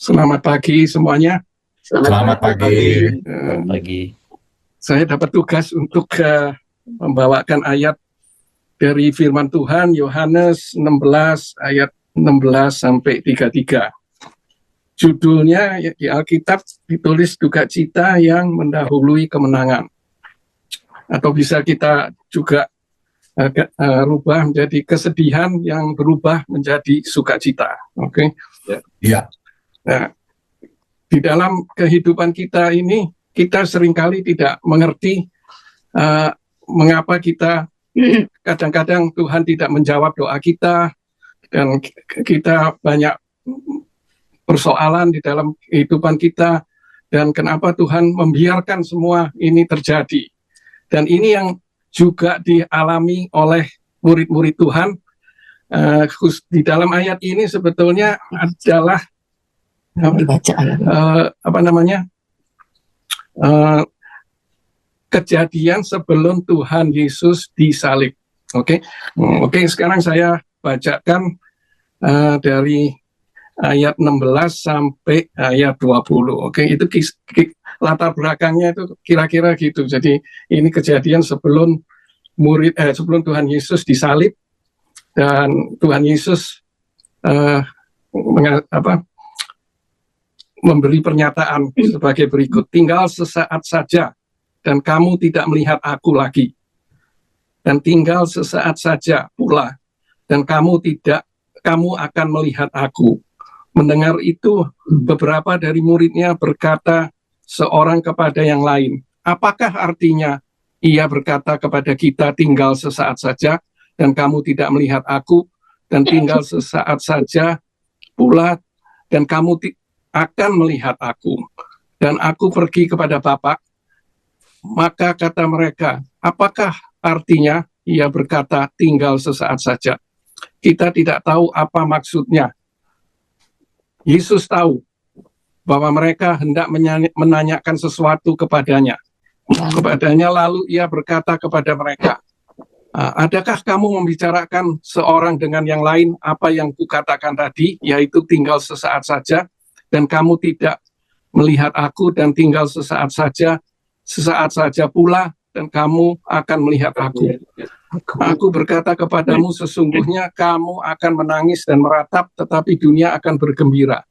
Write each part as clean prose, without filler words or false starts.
Selamat pagi semuanya. Selamat pagi. Eh, Pagi. Saya dapat tugas untuk membawakan ayat dari firman Tuhan Yohanes 16 ayat 16 sampai 33. Judulnya di Alkitab ditulis duka cita yang mendahului kemenangan. Atau bisa kita juga rubah menjadi kesedihan yang berubah menjadi sukacita. Oke. Ya. Nah, di dalam kehidupan kita ini, kita seringkali tidak mengerti mengapa kita kadang-kadang Tuhan tidak menjawab doa kita, dan kita banyak persoalan di dalam kehidupan kita, dan kenapa Tuhan membiarkan semua ini terjadi. Dan ini yang juga dialami oleh murid-murid Tuhan. Di dalam ayat ini sebetulnya adalah kejadian sebelum Tuhan Yesus disalib. Oke, sekarang saya bacakan dari ayat 16 sampai ayat 20. Oke, itu latar belakangnya itu kira-kira gitu. Jadi ini kejadian sebelum sebelum Tuhan Yesus disalib, dan Tuhan Yesus memberi pernyataan sebagai berikut: tinggal sesaat saja dan kamu tidak melihat aku lagi, dan tinggal sesaat saja pula dan kamu akan melihat aku. Mendengar itu, beberapa dari muridnya berkata seorang kepada yang lain, apakah artinya ia berkata kepada kita, tinggal sesaat saja dan kamu tidak melihat aku, dan tinggal sesaat saja pula dan kamu akan melihat aku, dan aku pergi kepada Bapa? Maka kata mereka, apakah artinya ia berkata tinggal sesaat saja? Kita tidak tahu apa maksudnya. Yesus tahu bahwa mereka hendak menanyakan sesuatu kepadanya. Lalu ia berkata kepada mereka, adakah kamu membicarakan seorang dengan yang lain apa yang kukatakan tadi, yaitu tinggal sesaat saja dan kamu tidak melihat aku, dan tinggal sesaat saja pula dan kamu akan melihat aku. Aku berkata kepadamu, sesungguhnya kamu akan menangis dan meratap, tetapi dunia akan bergembira.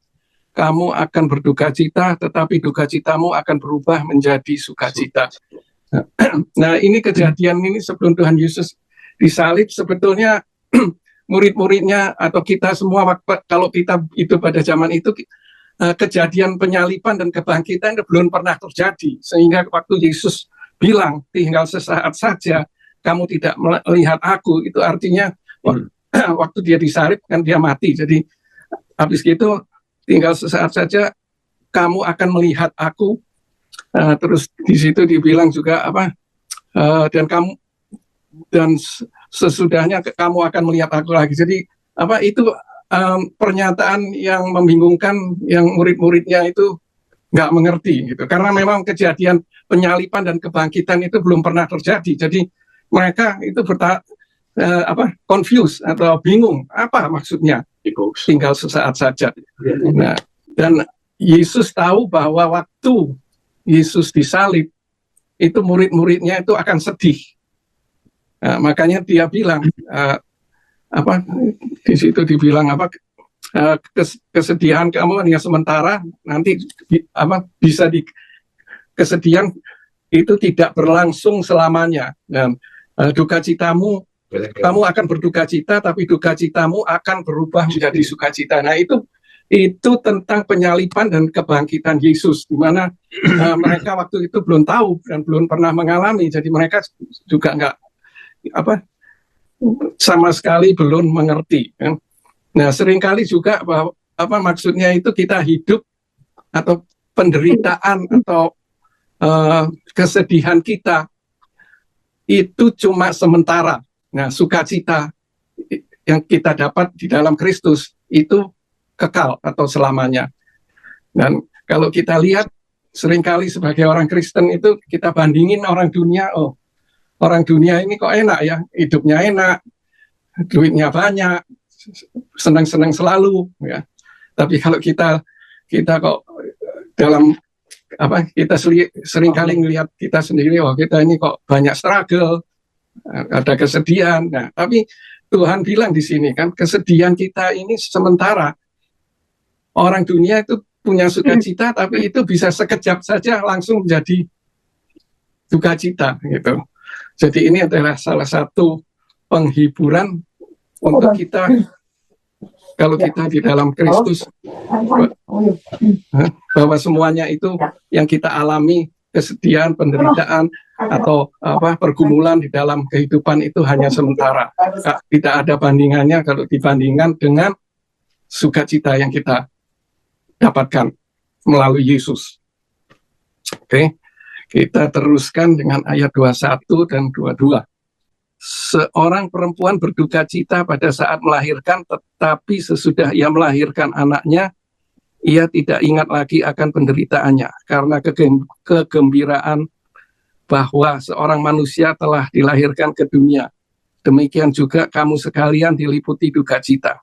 Kamu akan berduka cita, tetapi duka citamu akan berubah menjadi sukacita. Nah, ini kejadian ini sebelum Tuhan Yesus disalib. Sebetulnya murid-muridnya atau kita semua, kalau kita itu pada zaman itu, kejadian penyaliban dan kebangkitan itu belum pernah terjadi, sehingga waktu Yesus bilang tinggal sesaat saja kamu tidak melihat aku, itu artinya waktu dia disalib kan dia mati. Jadi habis itu tinggal sesaat saja kamu akan melihat aku. Terus di situ dibilang juga dan sesudahnya kamu akan melihat aku lagi. Jadi itu pernyataan yang membingungkan, yang murid-muridnya itu nggak mengerti gitu, karena memang kejadian penyaliban dan kebangkitan itu belum pernah terjadi. Jadi mereka itu confused atau bingung apa maksudnya tinggal sesaat saja. Nah, dan Yesus tahu bahwa waktu Yesus disalib itu murid-muridnya itu akan sedih. Makanya dia bilang di situ dibilang kesedihan kamu hanya sementara, nanti bisa kesedihan itu tidak berlangsung selamanya, dan duka citamu, kamu akan berduka cita, tapi duka citamu akan berubah menjadi sukacita. Nah, itu tentang penyaliban dan kebangkitan Yesus, di mana mereka waktu itu belum tahu dan belum pernah mengalami, jadi mereka juga nggak sama sekali belum mengerti. Nah, seringkali juga bahwa maksudnya itu kita hidup atau penderitaan atau kesedihan kita itu cuma sementara. Nah, sukacita yang kita dapat di dalam Kristus itu kekal atau selamanya. Dan kalau kita lihat seringkali sebagai orang Kristen itu kita bandingin orang dunia, orang dunia ini kok enak ya, hidupnya enak, duitnya banyak, senang-senang selalu ya. Tapi kalau kita kita kok dalam kita sering kali melihat kita sendiri, kita ini kok banyak struggle, ada kesedihan. Nah, tapi Tuhan bilang di sini kan, kesedihan kita ini sementara. Orang dunia itu punya sukacita, tapi itu bisa sekejap saja langsung menjadi duka cita gitu. Jadi ini adalah salah satu penghiburan untuk kita kalau kita di dalam Kristus, bahwa semuanya itu yang kita alami, kesedihan, penderitaan, atau pergumulan di dalam kehidupan itu hanya sementara. Tidak ada bandingannya kalau dibandingkan dengan sukacita yang kita dapatkan melalui Yesus. Oke, kita teruskan dengan ayat 21 dan 22. Seorang perempuan berduka cita pada saat melahirkan, tetapi sesudah ia melahirkan anaknya, ia tidak ingat lagi akan penderitaannya, karena kegembiraan bahwa seorang manusia telah dilahirkan ke dunia. Demikian juga kamu sekalian diliputi duka cita.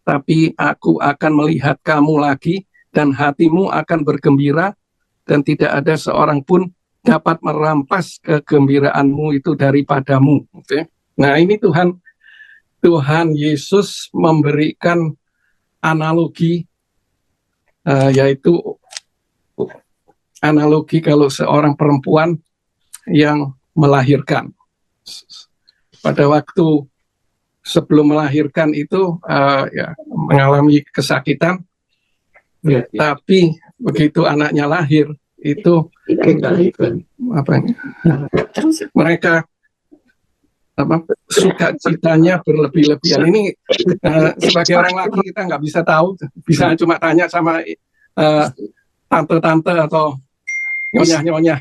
Tapi aku akan melihat kamu lagi, dan hatimu akan bergembira, dan tidak ada seorang pun dapat merampas kegembiraanmu itu daripadamu. Okay? Nah, ini Tuhan Yesus memberikan analogi, yaitu analogi kalau seorang perempuan yang melahirkan. Pada waktu sebelum melahirkan itu mengalami kesakitan, tapi begitu anaknya lahir, itu mereka sukacitanya berlebih-lebihan. Ini sebagai orang laki kita nggak bisa tahu, bisa cuma tanya sama tante-tante atau nyonya-nyonya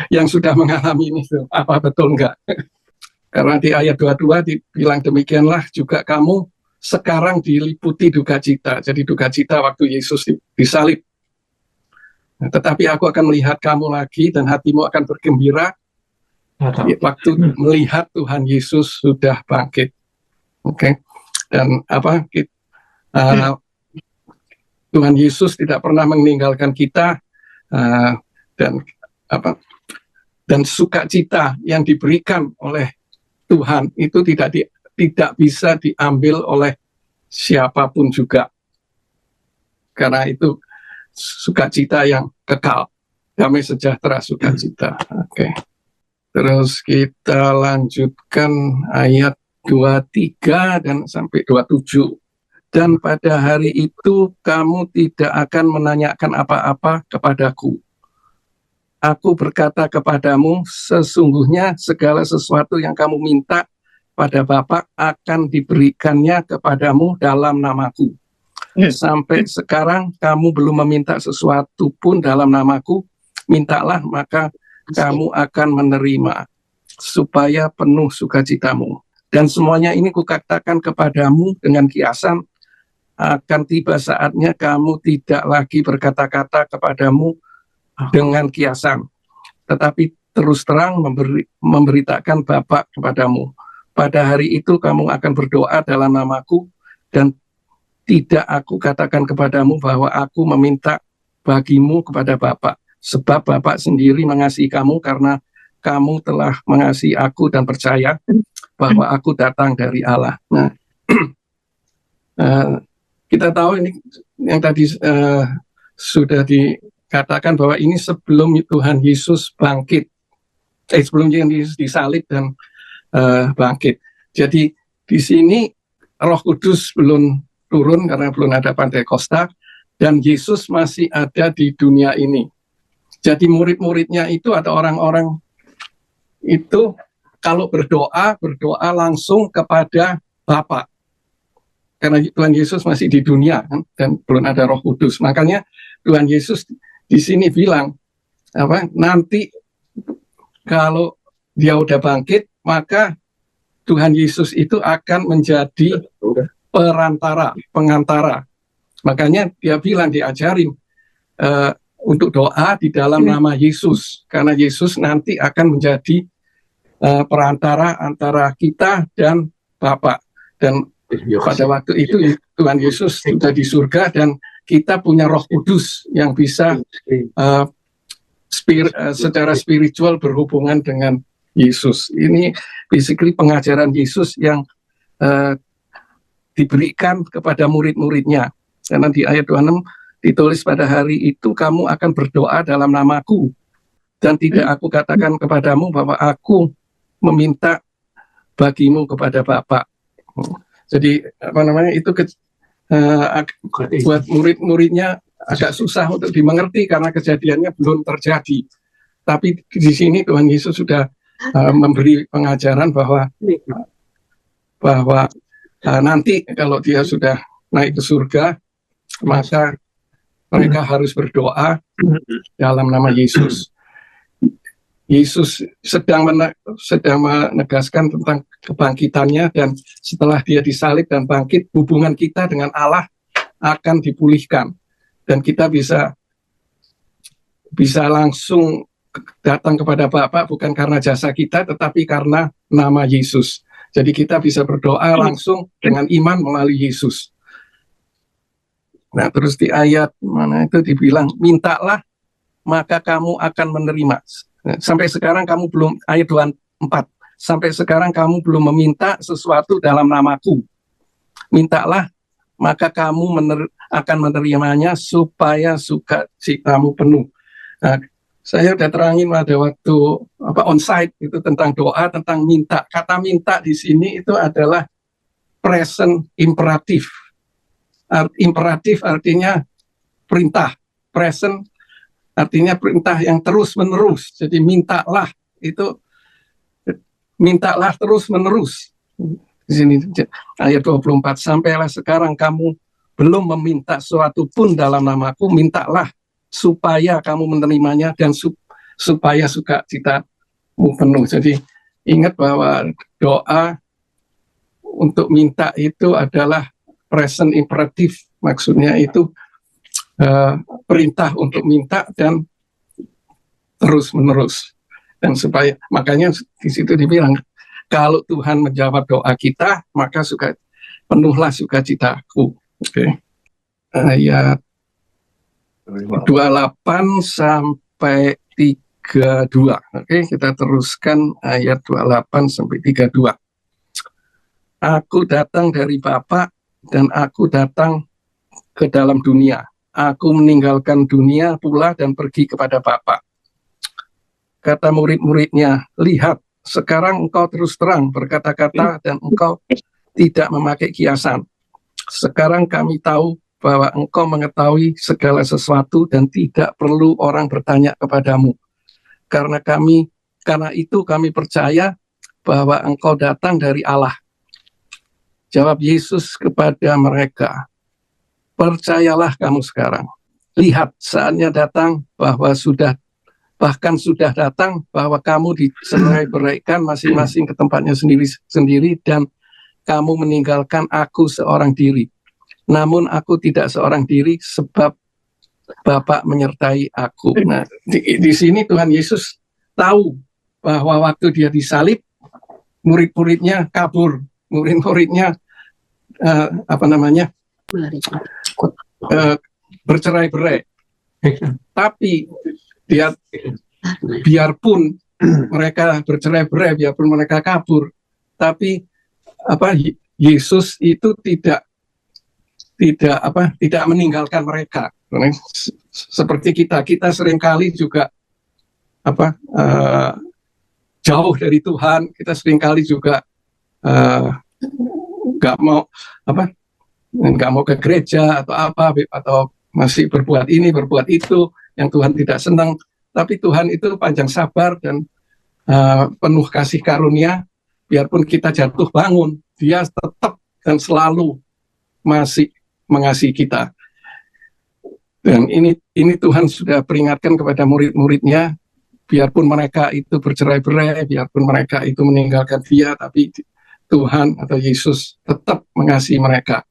yang sudah mengalami ini, apa betul nggak? Karena di ayat 22 dibilang demikianlah juga kamu sekarang diliputi duka cita. Jadi duka cita waktu Yesus disalib. Tetapi aku akan melihat kamu lagi, dan hatimu akan bergembira waktu melihat Tuhan Yesus sudah bangkit. Oke. Dan Tuhan Yesus tidak pernah meninggalkan kita, dan sukacita yang diberikan oleh Tuhan itu tidak bisa diambil oleh siapapun juga, karena itu sukacita yang kekal, damai sejahtera sukacita. Oke. Terus kita lanjutkan ayat 23 dan sampai 27. Dan pada hari itu kamu tidak akan menanyakan apa-apa kepadaku. Aku berkata kepadamu, sesungguhnya segala sesuatu yang kamu minta pada Bapa akan diberikannya kepadamu dalam namaku. Sampai sekarang kamu belum meminta sesuatu pun dalam namaku, mintalah maka kamu akan menerima, supaya penuh sukacitamu. Dan semuanya ini kukatakan kepadamu dengan kiasan, akan tiba saatnya kamu tidak lagi berkata-kata kepadamu dengan kiasan, tetapi terus terang memberitakan Bapa kepadamu. Pada hari itu kamu akan berdoa dalam namaku, dan tidak aku katakan kepadamu bahwa aku meminta bagimu kepada Bapa, sebab Bapa sendiri mengasihi kamu karena kamu telah mengasihi aku dan percaya bahwa aku datang dari Allah. Nah, kita tahu ini yang tadi sudah dikatakan bahwa ini sebelum Tuhan Yesus bangkit, sebelum Yesus disalib dan bangkit. Jadi di sini Roh Kudus belum turun karena belum ada Pentakosta, dan Yesus masih ada di dunia ini. Jadi murid-muridnya itu ada orang-orang itu kalau berdoa langsung kepada Bapa. Karena Tuhan Yesus masih di dunia kan, dan belum ada Roh Kudus. Makanya Tuhan Yesus di sini bilang nanti kalau dia udah bangkit, maka Tuhan Yesus itu akan menjadi pengantara. Makanya dia bilang, diajarin untuk doa di dalam nama Yesus, karena Yesus nanti akan menjadi perantara antara kita dan Bapa. Dan pada waktu itu Tuhan Yesus sudah di surga, dan kita punya Roh Kudus yang bisa secara spiritual berhubungan dengan Yesus. Ini basically pengajaran Yesus yang diberikan kepada murid-muridnya. Karena di ayat 26 ditulis, pada hari itu kamu akan berdoa dalam namaku, dan tidak aku katakan kepadamu bahwa aku meminta bagimu kepada Bapa. Jadi itu buat murid-muridnya agak susah untuk dimengerti karena kejadiannya belum terjadi. Tapi di sini Tuhan Yesus sudah memberi pengajaran bahwa nanti kalau dia sudah naik ke surga, maka mereka harus berdoa dalam nama Yesus. Yesus sedang menegaskan tentang kebangkitannya, dan setelah dia disalib dan bangkit, hubungan kita dengan Allah akan dipulihkan, dan kita bisa langsung datang kepada Bapa bukan karena jasa kita, tetapi karena nama Yesus. Jadi kita bisa berdoa langsung dengan iman melalui Yesus. Nah, terus di ayat mana itu dibilang, mintalah maka kamu akan menerima. Sampai sekarang kamu belum, ayat 24, sampai sekarang kamu belum meminta sesuatu dalam namaku. Mintalah maka kamu akan menerimanya supaya sukacitamu penuh. Nah, saya udah terangin pada waktu onsite itu tentang doa, tentang minta. Kata minta di sini itu adalah present imperatif. Imperatif artinya perintah, present artinya perintah yang terus-menerus. Jadi mintalah itu mintalah terus-menerus. Di sini ayat 24, sampailah sekarang kamu belum meminta sesuatu pun dalam namaku, mintalah supaya kamu menerimanya dan supaya sukacitamu penuh. Jadi ingat bahwa doa untuk minta itu adalah present imperatif, maksudnya itu perintah untuk minta dan terus menerus. Dan supaya, makanya di situ dibilang, kalau Tuhan menjawab doa kita, maka penuhlah sukacitaku. Oke. Ayat 28 sampai 32. Oke, kita teruskan ayat 28 sampai 32. Aku datang dari Bapa dan aku datang ke dalam dunia. Aku meninggalkan dunia pula dan pergi kepada Bapa. Kata murid-muridnya, lihat, sekarang engkau terus terang berkata-kata dan engkau tidak memakai kiasan. Sekarang kami tahu bahwa engkau mengetahui segala sesuatu dan tidak perlu orang bertanya kepadamu. Karena itu kami percaya bahwa engkau datang dari Allah. Jawab Yesus kepada mereka, percayalah kamu sekarang. Lihat, saatnya datang bahkan sudah datang bahwa kamu dicerai-beraikan masing-masing ke tempatnya sendiri-sendiri, dan kamu meninggalkan aku seorang diri. Namun aku tidak seorang diri, sebab Bapa menyertai aku. Nah, di sini Tuhan Yesus tahu bahwa waktu dia disalib, murid-muridnya kabur, murid-muridnya bercerai-berai. Tapi biarpun mereka bercerai-berai, biarpun mereka kabur, tapi Yesus itu tidak meninggalkan mereka. Seperti kita seringkali juga jauh dari Tuhan, kita seringkali juga nggak mau ke gereja atau masih berbuat ini berbuat itu yang Tuhan tidak senang. Tapi Tuhan itu panjang sabar dan penuh kasih karunia. Biarpun kita jatuh bangun, Dia tetap dan selalu masih mengasihi kita. Dan ini Tuhan sudah peringatkan kepada murid-muridnya, biarpun mereka itu bercerai-berai, biarpun mereka itu meninggalkan Dia, tapi Tuhan atau Yesus tetap mengasihi mereka.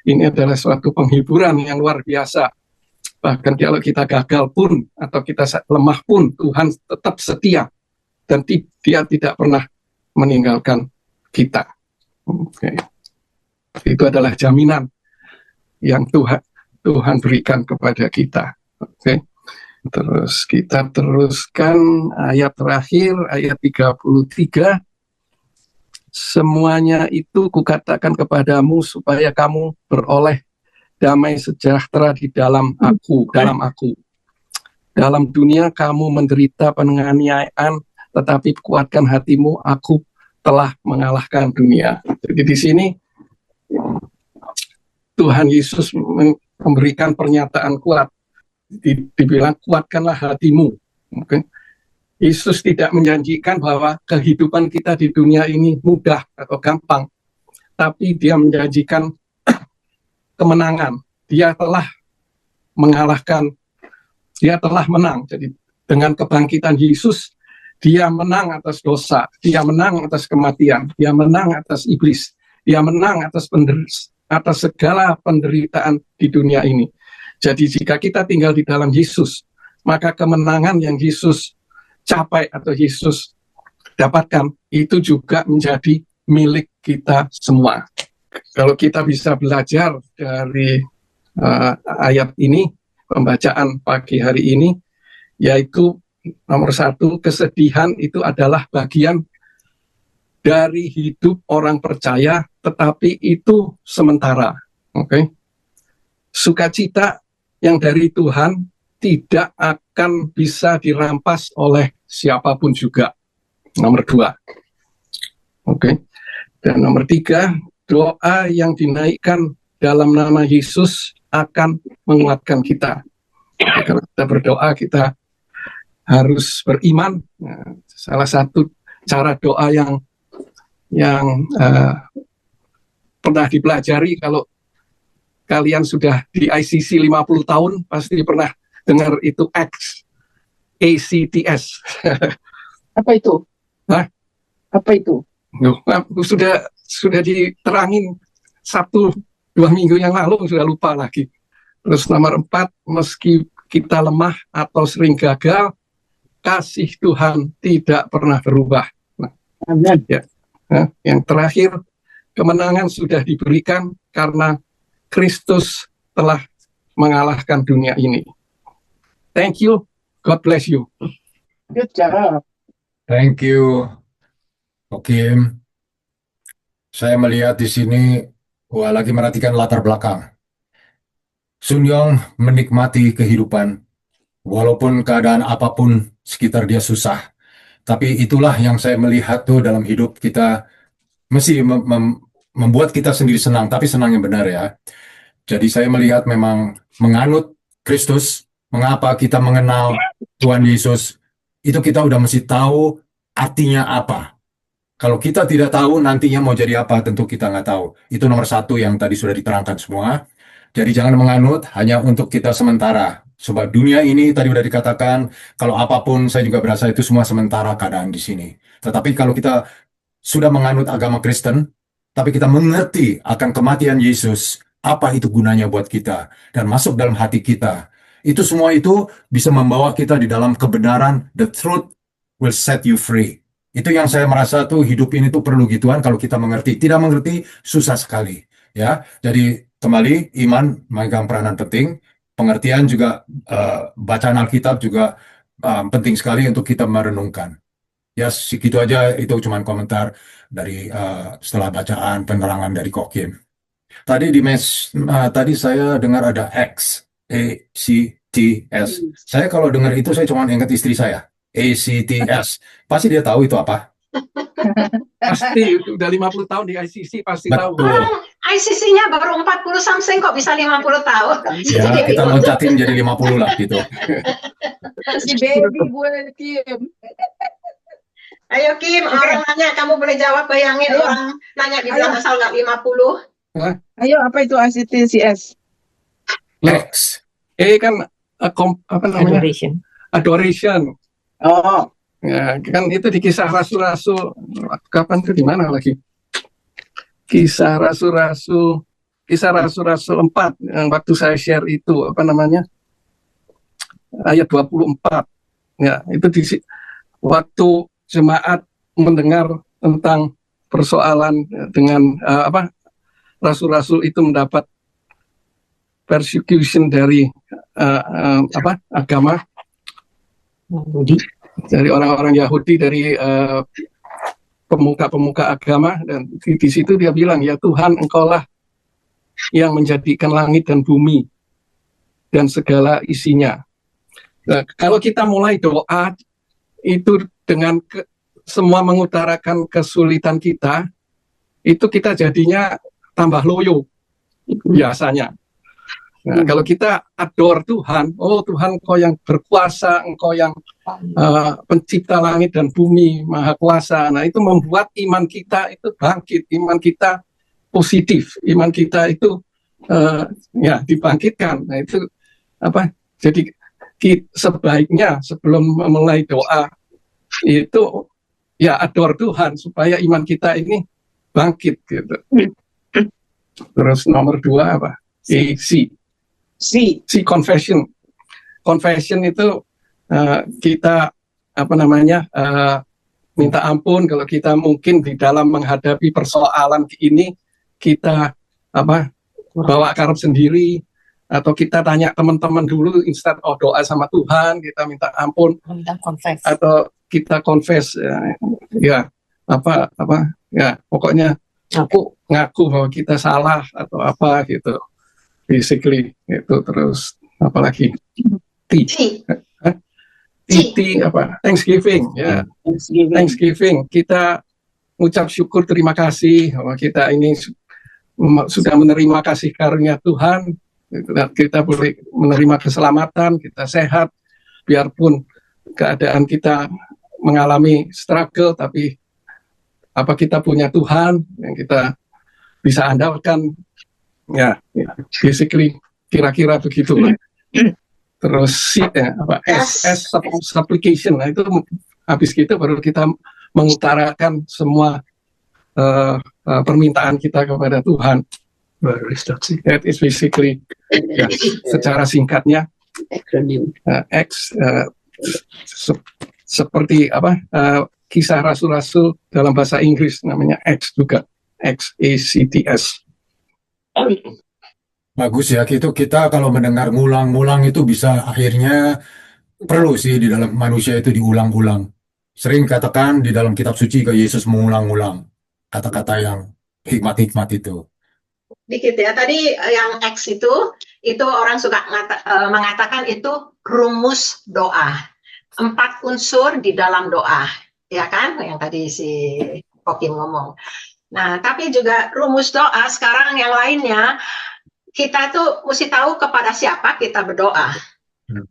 Ini adalah suatu penghiburan yang luar biasa. Bahkan kalau kita gagal pun atau kita lemah pun, Tuhan tetap setia dan Dia tidak pernah meninggalkan kita. Oke. Itu adalah jaminan yang Tuhan berikan kepada kita. Oke. Terus kita teruskan ayat terakhir, ayat 33. Semuanya itu kukatakan kepadamu supaya kamu beroleh damai sejahtera di dalam aku. Dalam dunia kamu menderita penganiayaan, tetapi kuatkan hatimu, aku telah mengalahkan dunia. Jadi di sini Tuhan Yesus memberikan pernyataan kuat. Dibilang kuatkanlah hatimu. Okay? Yesus tidak menjanjikan bahwa kehidupan kita di dunia ini mudah atau gampang, tapi dia menjanjikan kemenangan. Dia telah mengalahkan, dia telah menang. Jadi dengan kebangkitan Yesus, dia menang atas dosa, dia menang atas kematian, dia menang atas iblis, dia menang atas segala penderitaan di dunia ini. Jadi jika kita tinggal di dalam Yesus, maka kemenangan yang Yesus capai atau Yesus dapatkan itu juga menjadi milik kita semua. Kalau kita bisa belajar dari ayat ini, pembacaan pagi hari ini, yaitu nomor 1, kesedihan itu adalah bagian dari hidup orang percaya, tetapi itu sementara. Oke? Sukacita yang dari Tuhan tidak akan bisa dirampas oleh siapapun juga. Nomor 2. Oke. Dan nomor 3, doa yang dinaikkan dalam nama Yesus akan menguatkan kita. Kalau kita berdoa, kita harus beriman. Nah, salah satu cara doa yang pernah dipelajari, kalau kalian sudah di ICC 50 tahun, pasti pernah dengar itu ACTS. Apa itu? Hah? Apa itu? Sudah diterangin 1-2 minggu yang lalu, sudah lupa lagi. Terus nomor 4, meski kita lemah atau sering gagal, kasih Tuhan tidak pernah berubah. Amin. Ya. Nah, yang terakhir, kemenangan sudah diberikan karena Kristus telah mengalahkan dunia ini. Thank you. God bless you. Good job. Thank you. Oke. Saya melihat di sini, lagi merhatikan latar belakang. Sun Yong menikmati kehidupan, walaupun keadaan apapun sekitar dia susah. Tapi itulah yang saya melihat tuh dalam hidup kita, mesti membuat kita sendiri senang, tapi senang yang benar ya. Jadi saya melihat memang menganut Kristus, mengapa kita mengenal Tuhan Yesus, itu kita udah mesti tahu artinya apa. Kalau kita tidak tahu nantinya mau jadi apa, tentu kita nggak tahu. Itu nomor 1 yang tadi sudah diterangkan semua. Jadi jangan menganut hanya untuk kita sementara. Sebab dunia ini tadi udah dikatakan, kalau apapun saya juga berasa itu semua sementara keadaan di sini. Tetapi kalau kita sudah menganut agama Kristen, tapi kita mengerti akan kematian Yesus, apa itu gunanya buat kita, dan masuk dalam hati kita. Itu semua itu bisa membawa kita di dalam kebenaran. The truth will set you free. Itu yang saya merasa tuh hidup ini tuh perlu gituan kalau kita mengerti. Tidak mengerti, susah sekali. Ya, jadi kembali iman memegang peranan penting. Pengertian juga, bacaan Alkitab juga penting sekali untuk kita merenungkan. Ya, segitu aja, itu cuma komentar dari setelah bacaan penerangan dari Kokim. Tadi tadi saya dengar ada ACTS. Saya kalau dengar itu saya cuma ingat istri saya. ACTS. Pasti dia tahu itu apa. Pasti udah 50 tahun di ICC, pasti tahu. Betul. ICC-nya baru 40 something kok bisa 50 tahun. Ya, kita loncatin jadi 50 lah gitu. Si baby gue, Kim. Ayo Kim, orang nanya, kamu boleh jawab, bayangin orang nanya di bilang asal nggak 50. Ayo, apa itu ICTCS? Next. Kan apa namanya? Adoration. Oh, Ya, kan itu di Kisah Rasul-Rasul. Kapan tuh, di mana lagi? Kisah Rasul-Rasul 4 yang waktu saya share itu, apa namanya? Ayat 24. Ya, itu waktu jemaat mendengar tentang persoalan dengan rasul-rasul itu mendapat persecution dari agama, dari orang-orang Yahudi, dari pemuka-pemuka agama, dan di situ dia bilang, ya Tuhan, Engkaulah yang menjadikan langit dan bumi dan segala isinya. Nah, kalau kita mulai doa itu dengan semua mengutarakan kesulitan kita, itu kita jadinya tambah loyo biasanya. Nah, kalau kita adore Tuhan, oh Tuhan, Engkau yang berkuasa, Engkau yang pencipta langit dan bumi, maha kuasa. Nah, itu membuat iman kita itu bangkit, iman kita positif, iman kita itu dibangkitkan. Nah, itu jadi sebaiknya sebelum memulai doa itu ya adore Tuhan supaya iman kita ini bangkit gitu. Terus nomor 2 apa? C, confession. Confession itu kita minta ampun kalau kita mungkin di dalam menghadapi persoalan ini kita bawa karep sendiri, atau kita tanya teman-teman dulu instead of doa sama Tuhan, kita minta ampun, atau kita confess pokoknya aku ngaku bahwa kita salah atau apa gitu, basically itu. Terus apalagi Thanksgiving, ya. Thanksgiving, kita ucap syukur, terima kasih bahwa kita ini sudah menerima kasih karunia Tuhan, kita boleh menerima keselamatan, kita sehat, biarpun keadaan kita mengalami struggle, tapi kita punya Tuhan yang kita bisa andalkan, basically kira-kira begitu. Terus supplication, nah itu habis gitu baru kita mengutarakan semua permintaan kita kepada Tuhan. That is basically secara singkatnya seperti kisah rasul-rasul dalam bahasa Inggris namanya Acts juga, Acts. Bagus ya, itu kita kalau mendengar ngulang-ngulang itu bisa akhirnya perlu sih di dalam manusia itu diulang-ulang. Sering katakan di dalam kitab suci ke Yesus mengulang-ulang kata-kata yang hikmat-hikmat itu. Dikit ya, tadi yang X itu orang suka mengatakan itu rumus doa. 4 unsur di dalam doa, ya kan? Yang tadi si Kokim ngomong. Nah, tapi juga rumus doa sekarang yang lainnya, kita tuh mesti tahu kepada siapa kita berdoa.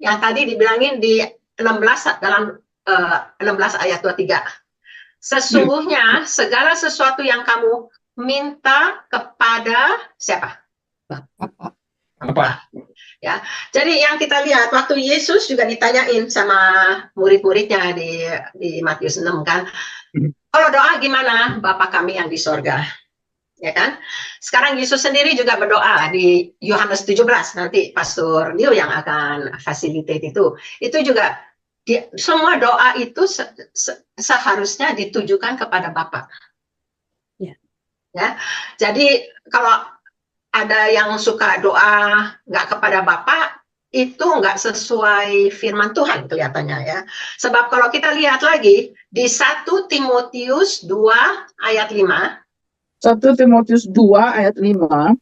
Yang tadi dibilangin di 16 dalam 16 ayat 23. Sesungguhnya segala sesuatu yang kamu minta kepada siapa? Apa? Ya. Jadi yang kita lihat waktu Yesus juga ditanyain sama murid-muridnya di Matius 6 kan. Kalau doa gimana? Bapa kami yang di sorga. Ya kan? Sekarang Yesus sendiri juga berdoa di Yohanes 17, nanti Pastor Leo yang akan facilitate itu. Itu juga semua doa itu seharusnya ditujukan kepada Bapa. Ya. Jadi kalau ada yang suka doa nggak kepada Bapa, itu nggak sesuai firman Tuhan kelihatannya ya. Sebab kalau kita lihat lagi di 1 Timotius 2 ayat 5. 1 Timotius 2 ayat 5,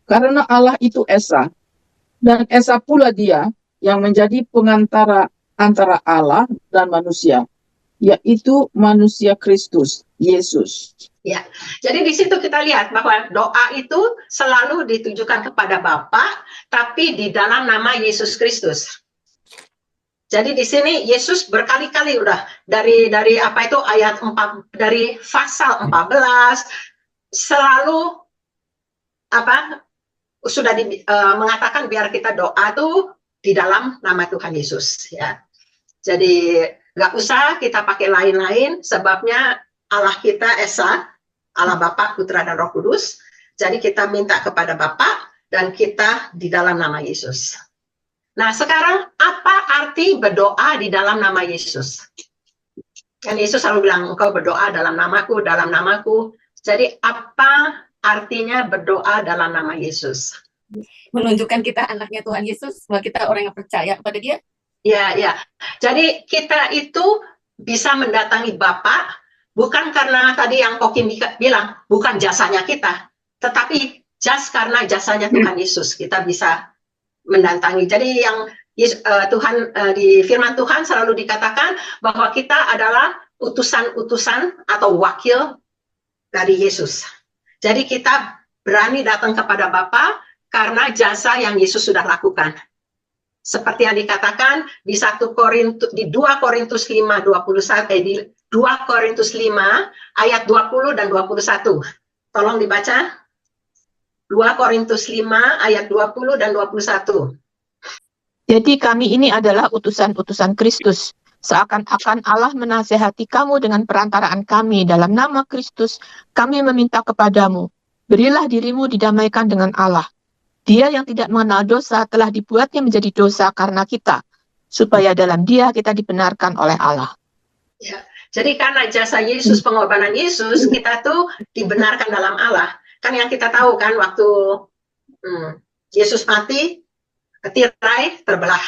karena Allah itu Esa, dan Esa pula Dia yang menjadi pengantara antara Allah dan manusia, yaitu manusia Kristus, Yesus. Ya, jadi di situ kita lihat bahwa doa itu selalu ditujukan kepada Bapa, tapi di dalam nama Yesus Kristus. Jadi di sini Yesus berkali-kali udah dari apa itu ayat 4, dari pasal 14 selalu sudah mengatakan biar kita doa tuh di dalam nama Tuhan Yesus ya. Jadi nggak usah kita pakai lain-lain, sebabnya Allah kita Esa, Allah Bapa, Putra dan Roh Kudus. Jadi kita minta kepada Bapa dan kita di dalam nama Yesus. Nah, sekarang apa arti berdoa di dalam nama Yesus? Kan Yesus selalu bilang, engkau berdoa dalam namaku, dalam namaku. Jadi apa artinya berdoa dalam nama Yesus? menunjukkan kita anaknya Tuhan Yesus, bahwa kita orang yang percaya kepada Dia. Ya, ya. Jadi kita itu bisa mendatangi Bapa bukan karena tadi yang Kokim bilang, bukan jasanya kita, tetapi karena jasanya Tuhan Yesus kita bisa mendatangi. Jadi yang Tuhan di firman Tuhan selalu dikatakan bahwa kita adalah utusan-utusan atau wakil dari Yesus. Jadi kita berani datang kepada Bapa karena jasa yang Yesus sudah lakukan. Seperti yang dikatakan di 2 Korintus 5 di 2 Korintus 5 ayat 20 dan 21. Tolong dibaca. 2 Korintus 5 ayat 20 dan 21. Jadi kami ini adalah utusan-utusan Kristus. Seakan-akan Allah menasehati kamu dengan perantaraan kami dalam nama Kristus, kami meminta kepadamu, berilah dirimu didamaikan dengan Allah. Dia yang tidak mengenal dosa telah dibuatnya menjadi dosa karena kita, supaya dalam Dia kita dibenarkan oleh Allah. Ya, jadi karena jasa Yesus, pengorbanan Yesus, kita tuh dibenarkan dalam Allah. Kan yang kita tahu kan waktu Yesus mati, tirai terbelah.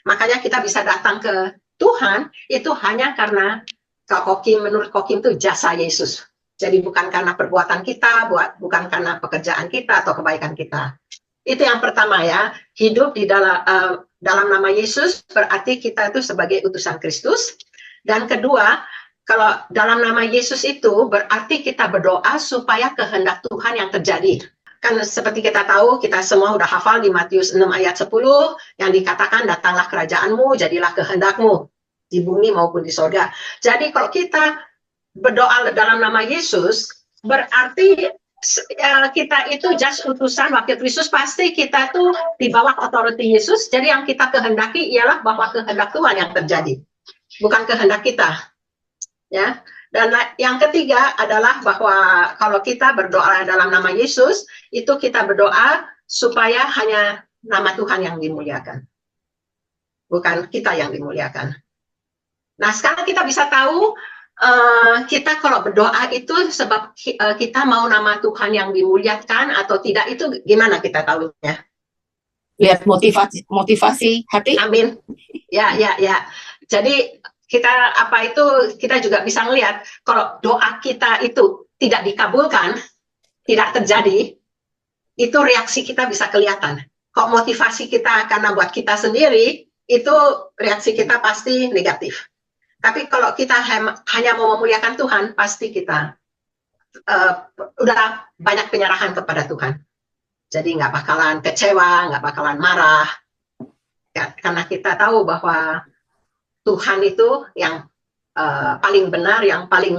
Makanya kita bisa datang ke Tuhan itu hanya karena menurut Kokim itu jasa Yesus. Jadi bukan karena perbuatan kita, bukan karena pekerjaan kita atau kebaikan kita. Itu yang pertama ya, hidup di dalam nama Yesus berarti kita itu sebagai utusan Kristus. Dan kedua, kalau dalam nama Yesus itu berarti kita berdoa supaya kehendak Tuhan yang terjadi. Kan seperti kita tahu, kita semua udah hafal di Matius 6 ayat 10 yang dikatakan datanglah kerajaanmu, jadilah kehendakmu di bumi maupun di sorga. Jadi kalau kita berdoa dalam nama Yesus berarti kita itu just utusan wakil Kristus, pasti kita tuh di bawah otoriti Yesus. Jadi yang kita kehendaki ialah bahwa kehendak Tuhan yang terjadi, bukan kehendak kita. Ya. Dan yang ketiga adalah bahwa kalau kita berdoa dalam nama Yesus, itu kita berdoa supaya hanya nama Tuhan yang dimuliakan, bukan kita yang dimuliakan. Nah, sekarang kita bisa tahu kita kalau berdoa itu sebab kita mau nama Tuhan yang dimuliakan atau tidak, itu gimana kita tahunya? Lihat motivasi hati. Amin. Ya. Jadi kita juga bisa melihat kalau doa kita itu tidak dikabulkan, tidak terjadi, itu reaksi kita bisa kelihatan. Kok motivasi kita karena buat kita sendiri, itu reaksi kita pasti negatif. Tapi kalau kita hanya mau memuliakan Tuhan, pasti kita udah banyak penyerahan kepada Tuhan. Jadi nggak bakalan kecewa, nggak bakalan marah. Ya, karena kita tahu bahwa Tuhan itu yang paling benar, yang paling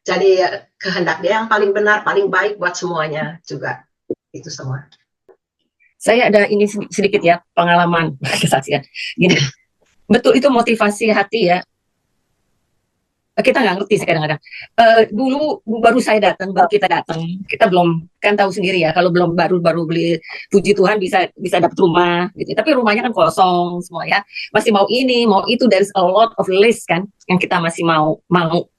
jadi kehendak Dia yang paling benar, paling baik buat semuanya juga. Itu semua. Saya ada ini sedikit ya, pengalaman kesaksian. Gini, betul itu motivasi hati ya. Kita nggak ngerti sih kadang-kadang. Dulu baru kita datang, kita belum kan tahu sendiri ya. Kalau belum baru beli, puji Tuhan bisa dapat rumah, gitu. Tapi rumahnya kan kosong semua ya. Masih mau ini, mau itu, there's a lot of list kan, yang kita masih mau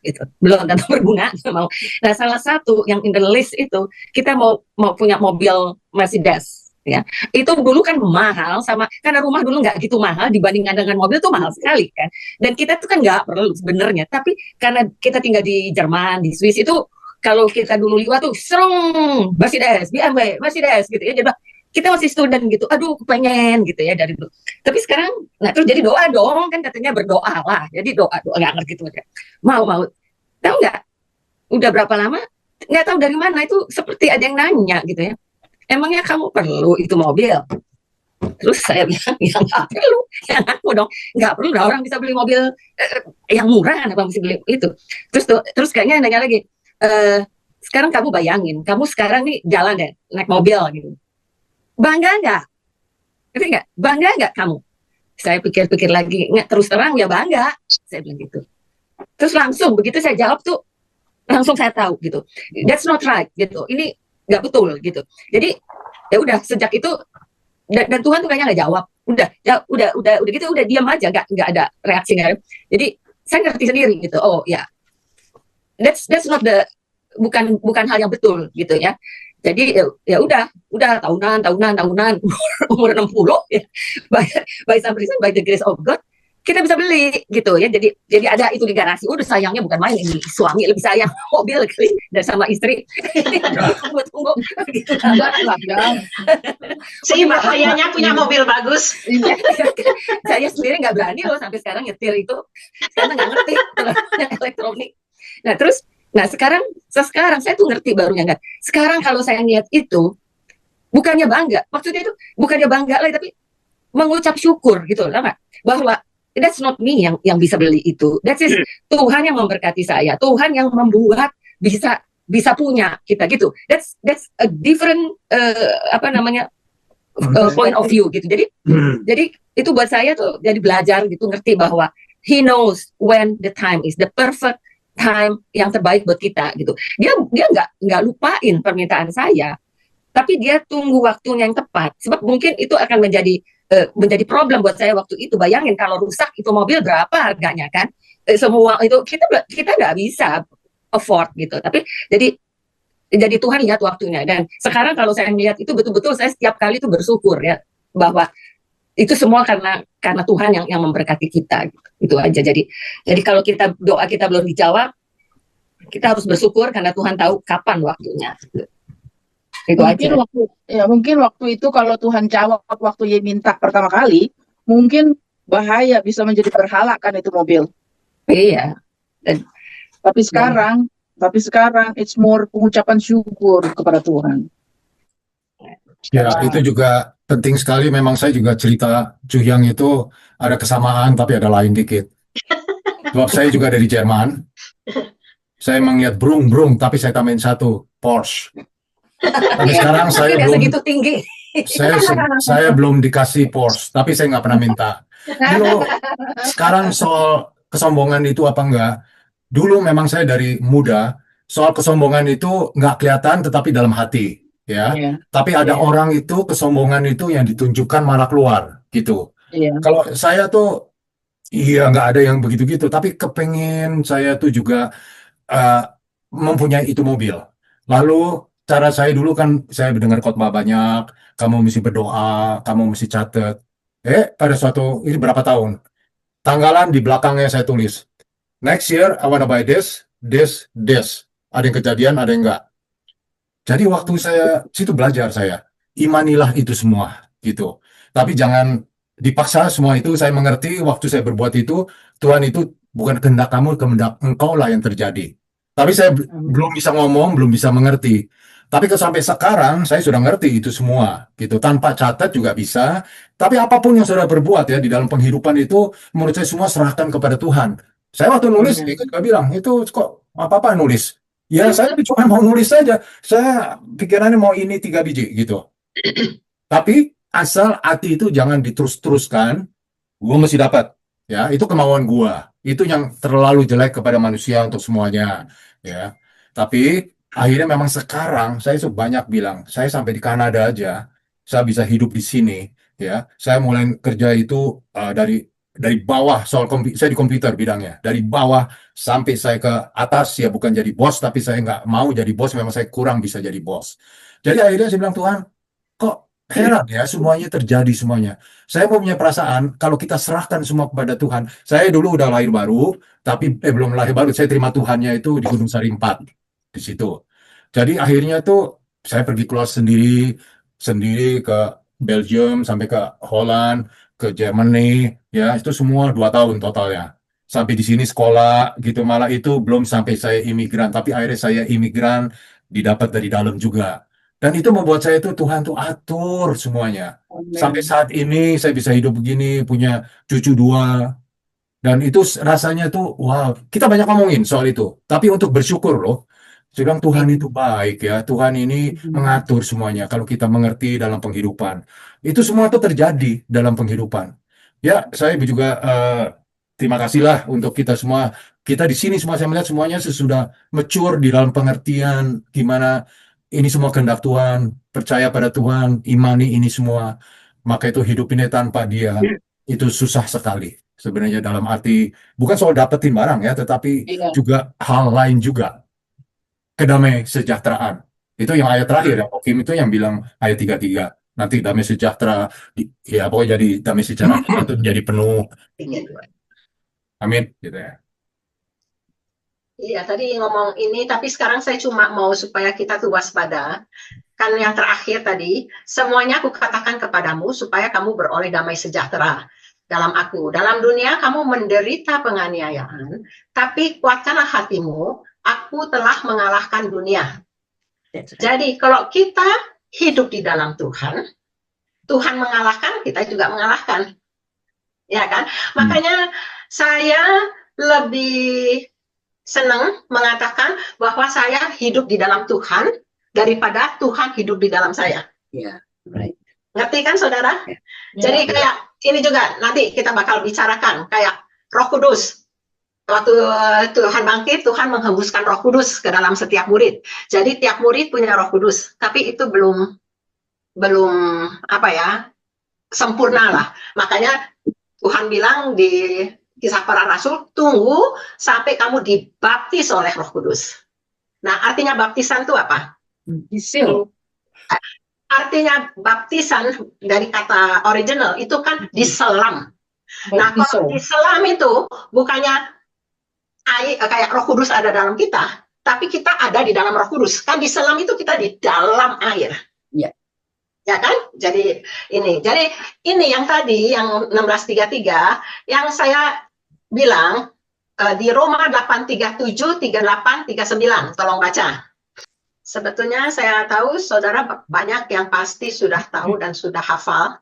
gitu. Belum tentu berguna, mau. Nah, salah satu yang in the list itu kita mau punya mobil Mercedes. Ya, itu dulu kan mahal karena rumah dulu nggak gitu mahal dibandingkan dengan mobil tuh mahal sekali kan. Dan kita tuh kan nggak perlu sebenarnya, tapi karena kita tinggal di Jerman, di Swiss itu kalau kita dulu liwat tuh serong Mercedes, BMW, Mercedes gitu ya. Jadi kita masih student gitu, aduh kepengen gitu ya dari dulu. Tapi sekarang, nah terus jadi doa dong kan katanya berdoa lah. Jadi doa nggak ngerti tuh aja. Mau tahu nggak? Udah berapa lama? Nggak tahu dari mana itu seperti ada yang nanya gitu ya. Emangnya kamu perlu itu mobil? Terus saya bilang, ya nggak perlu, ya aku dong, nggak perlu. Orang bisa beli mobil yang murah, kenapa mesti beli itu? Terus kayaknya nanya lagi, sekarang kamu bayangin, kamu sekarang nih jalan deh, naik mobil gitu, bangga nggak? Ngerti nggak? Bangga nggak kamu? Saya pikir-pikir lagi, nggak, terus terang ya bangga, saya bilang gitu. Terus langsung begitu saya jawab tuh, langsung saya tahu gitu, that's not right gitu, ini nggak betul gitu. Jadi ya udah sejak itu dan Tuhan tuh kayaknya nggak jawab. Udah gitu, udah diam aja, nggak ada reaksi nggak. Jadi saya ngerti sendiri gitu. Oh ya, that's not bukan hal yang betul gitu ya. Jadi ya udah tahunan umur 60 ya, by some reason, by the grace of God kita bisa beli gitu ya. Jadi ada itu di garasi. Udah sayangnya bukan main, ini suami lebih sayang mobil kali dan sama istri. Tunggu gitu. Enggak lah ya. Si bahayanya punya mobil bagus. Saya sendiri nggak berani loh sampai sekarang nyetir itu karena nggak ngerti yang elektronik. Nah sekarang saya tuh ngerti barunya kan. Sekarang kalau saya lihat itu bukannya bangga, maksudnya itu bukannya bangga lagi, tapi mengucap syukur gitu, tau nggak? Bahwa that's not me yang bisa beli itu. That's is Tuhan yang memberkati saya, Tuhan yang membuat bisa punya kita gitu. That's a different point of view gitu. Jadi itu buat saya tuh jadi belajar gitu, ngerti bahwa He knows when the time is the perfect time yang terbaik buat kita gitu. Dia nggak lupain permintaan saya, tapi dia tunggu waktunya yang tepat. Sebab mungkin itu akan menjadi problem buat saya waktu itu. Bayangin kalau rusak itu mobil berapa harganya kan? Semua itu kita nggak bisa afford gitu. Tapi jadi Tuhan lihat waktunya. Dan sekarang kalau saya melihat itu betul-betul saya setiap kali itu bersyukur ya bahwa itu semua karena Tuhan yang memberkati kita gitu. Itu aja. Jadi kalau doa kita belum dijawab, kita harus bersyukur karena Tuhan tahu kapan waktunya. Itu aja. Mungkin waktu itu kalau Tuhan jawab waktu dia minta pertama kali, mungkin bahaya, bisa menjadi berhala kan itu mobil. Iya. Tapi sekarang it's more pengucapan syukur kepada Tuhan. Ya, itu juga penting sekali. Memang saya juga cerita Juhyang itu ada kesamaan, tapi ada lain dikit. Sebab saya juga dari Jerman. Saya melihat brung, tapi saya tambahin satu, Porsche. Tapi sekarang saya belum segitu tinggi. saya belum dikasih Porsche, tapi saya nggak pernah minta. Dulu, sekarang soal kesombongan itu apa enggak? Dulu memang saya dari muda, soal kesombongan itu nggak kelihatan, tetapi dalam hati. Ya, tapi ada orang itu kesombongan itu yang ditunjukkan malah keluar gitu. Kalau saya tuh, iya nggak ada yang begitu-gitu, tapi kepengen saya tuh juga mempunyai itu mobil. Lalu cara saya dulu kan saya mendengar khotbah banyak, kamu mesti berdoa, kamu mesti catat. Pada suatu ini berapa tahun, tanggalan di belakangnya saya tulis, next year I wanna buy this. Ada yang kejadian, ada yang enggak. Jadi waktu saya situ belajar saya, imanilah itu semua gitu. Tapi jangan dipaksa semua itu. Saya mengerti waktu saya berbuat itu, Tuhan itu bukan kehendak kamu, kehendak engkau lah yang terjadi. Tapi saya belum bisa ngomong, belum bisa mengerti. Tapi sampai sekarang saya sudah ngerti itu semua gitu. Tanpa catat juga bisa. Tapi apapun yang sudah berbuat ya di dalam penghidupan itu, menurut saya semua serahkan kepada Tuhan. Saya waktu nulis, juga bilang, itu kok apa-apa nulis. Ya saya cuma mau nulis saja. Saya pikirannya mau ini 3 biji gitu. Tapi asal hati itu jangan diterus-teruskan, gue mesti dapat. Ya, itu kemauan gue. Itu yang terlalu jelek kepada manusia untuk semuanya. Ya, tapi akhirnya memang sekarang saya banyak bilang, saya sampai di Kanada aja, saya bisa hidup di sini. Ya, saya mulai kerja itu dari bawah, saya di komputer bidangnya, dari bawah sampai saya ke atas, ya bukan jadi bos, tapi saya nggak mau jadi bos, memang saya kurang bisa jadi bos. Jadi akhirnya saya bilang, Tuhan, kok heran ya semuanya terjadi semuanya. Saya punya perasaan, kalau kita serahkan semua kepada Tuhan, saya dulu udah lahir baru, tapi belum lahir baru, saya terima Tuhannya itu di Gunung Sari 4, di situ. Jadi akhirnya tuh, saya pergi keluar sendiri ke Belgium, sampai ke Holland, ke Germany, ya itu semua 2 tahun totalnya. Sampai di sini sekolah gitu, malah itu belum sampai saya imigran, tapi akhirnya saya imigran didapat dari dalam juga. Dan itu membuat saya tuh Tuhan tuh atur semuanya. Sampai saat ini saya bisa hidup begini, punya cucu 2. Dan itu rasanya tuh wow, kita banyak ngomongin soal itu. Tapi untuk bersyukur loh. Saya bilang Tuhan itu baik ya, Tuhan ini mengatur semuanya kalau kita mengerti dalam penghidupan. Itu semua itu terjadi dalam penghidupan. Ya, saya juga terima kasihlah untuk kita semua. Kita di sini semua, saya melihat semuanya sudah mature di dalam pengertian gimana ini semua kehendak Tuhan, percaya pada Tuhan, imani ini semua. Maka itu hidup ini tanpa Dia itu susah sekali. Sebenarnya dalam arti bukan soal dapetin barang ya, tetapi juga hal lain juga. Kedamaian sejahteraan Itu yang ayat terakhir, yang Okim itu yang bilang ayat 33. Nanti damai sejahtera, ya pokoknya jadi damai sejahtera itu menjadi penuh. Amin, gitu ya. Iya, tadi ngomong ini, tapi sekarang saya cuma mau supaya kita tuh waspada. Kan yang terakhir tadi, semuanya aku katakan kepadamu supaya kamu beroleh damai sejahtera dalam aku. Dalam dunia kamu menderita penganiayaan, tapi kuatkanlah hatimu, aku telah mengalahkan dunia. Jadi kalau kita hidup di dalam Tuhan, Tuhan mengalahkan, kita juga mengalahkan. Ya kan? Makanya saya lebih senang mengatakan bahwa saya hidup di dalam Tuhan daripada Tuhan hidup di dalam saya. Ya, right. Ngerti kan saudara? Ya. Jadi kayak ini juga nanti kita bakal bicarakan kayak Roh Kudus. Waktu Tuhan bangkit, Tuhan menghembuskan Roh Kudus ke dalam setiap murid. Jadi tiap murid punya Roh Kudus, tapi itu belum apa ya, sempurna lah. Makanya Tuhan bilang di Kisah Para Rasul, tunggu sampai kamu dibaptis oleh Roh Kudus. Nah, artinya baptisan itu apa? Disil. Artinya baptisan dari kata original itu kan diselam. Nah, kalau diselam itu bukannya kayak Roh Kudus ada dalam kita, tapi kita ada di dalam Roh Kudus. Kan diselam itu kita di dalam air. Ya. Ya kan? Jadi ini yang tadi yang 16:33 yang saya bilang di Roma 8:37, 38, 39. Tolong baca. Sebetulnya saya tahu saudara banyak yang pasti sudah tahu dan sudah hafal.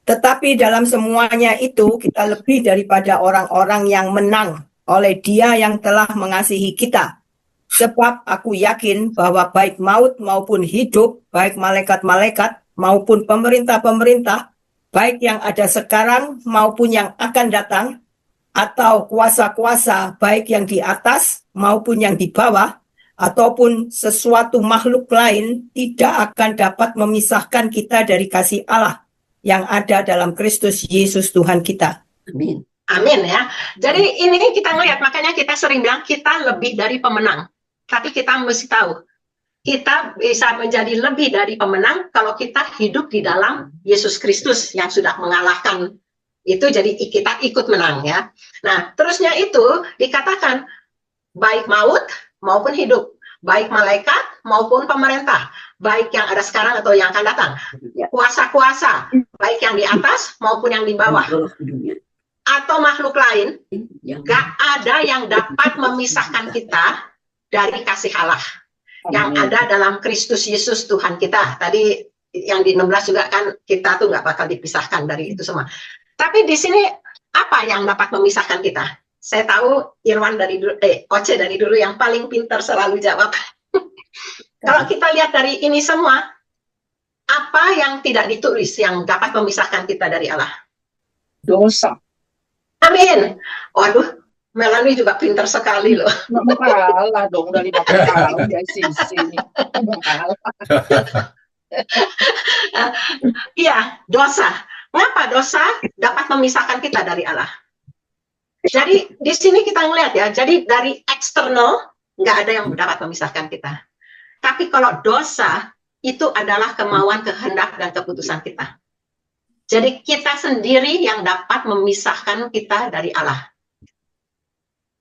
Tetapi dalam semuanya itu kita lebih daripada orang-orang yang menang oleh Dia yang telah mengasihi kita. Sebab aku yakin bahwa baik maut maupun hidup, baik malaikat-malaikat maupun pemerintah-pemerintah, baik yang ada sekarang maupun yang akan datang, atau kuasa-kuasa baik yang di atas maupun yang di bawah, ataupun sesuatu makhluk lain tidak akan dapat memisahkan kita dari kasih Allah yang ada dalam Kristus Yesus Tuhan kita. Amin. Amin ya. Jadi ini kita ngelihat, makanya kita sering bilang kita lebih dari pemenang. Tapi kita mesti tahu, kita bisa menjadi lebih dari pemenang kalau kita hidup di dalam Yesus Kristus yang sudah mengalahkan itu, jadi kita ikut menang ya. Nah, terusnya itu dikatakan baik maut maupun hidup, baik malaikat maupun pemerintah, baik yang ada sekarang atau yang akan datang, kuasa-kuasa, baik yang di atas maupun yang di bawah, atau makhluk lain, gak ada yang dapat memisahkan kita dari kasih Allah yang ada dalam Kristus Yesus Tuhan kita. Tadi yang di 16 juga kan kita tuh nggak bakal dipisahkan dari itu semua. Tapi di sini apa yang dapat memisahkan kita? Saya tahu Irwan dari dulu, Oce dari dulu yang paling pintar selalu jawab. Kalau kita lihat dari ini semua, apa yang tidak ditulis yang dapat memisahkan kita dari Allah? Dosa. Amin. Waduh, Melanie juga pintar sekali loh. Nggak kalah dong dari 8 tahun dari sini. Iya, dosa. Mengapa dosa dapat memisahkan kita dari Allah? Jadi di sini kita ngelihat ya, jadi dari eksternal nggak ada yang dapat memisahkan kita. Tapi kalau dosa itu adalah kemauan, kehendak, dan keputusan kita. Jadi kita sendiri yang dapat memisahkan kita dari Allah.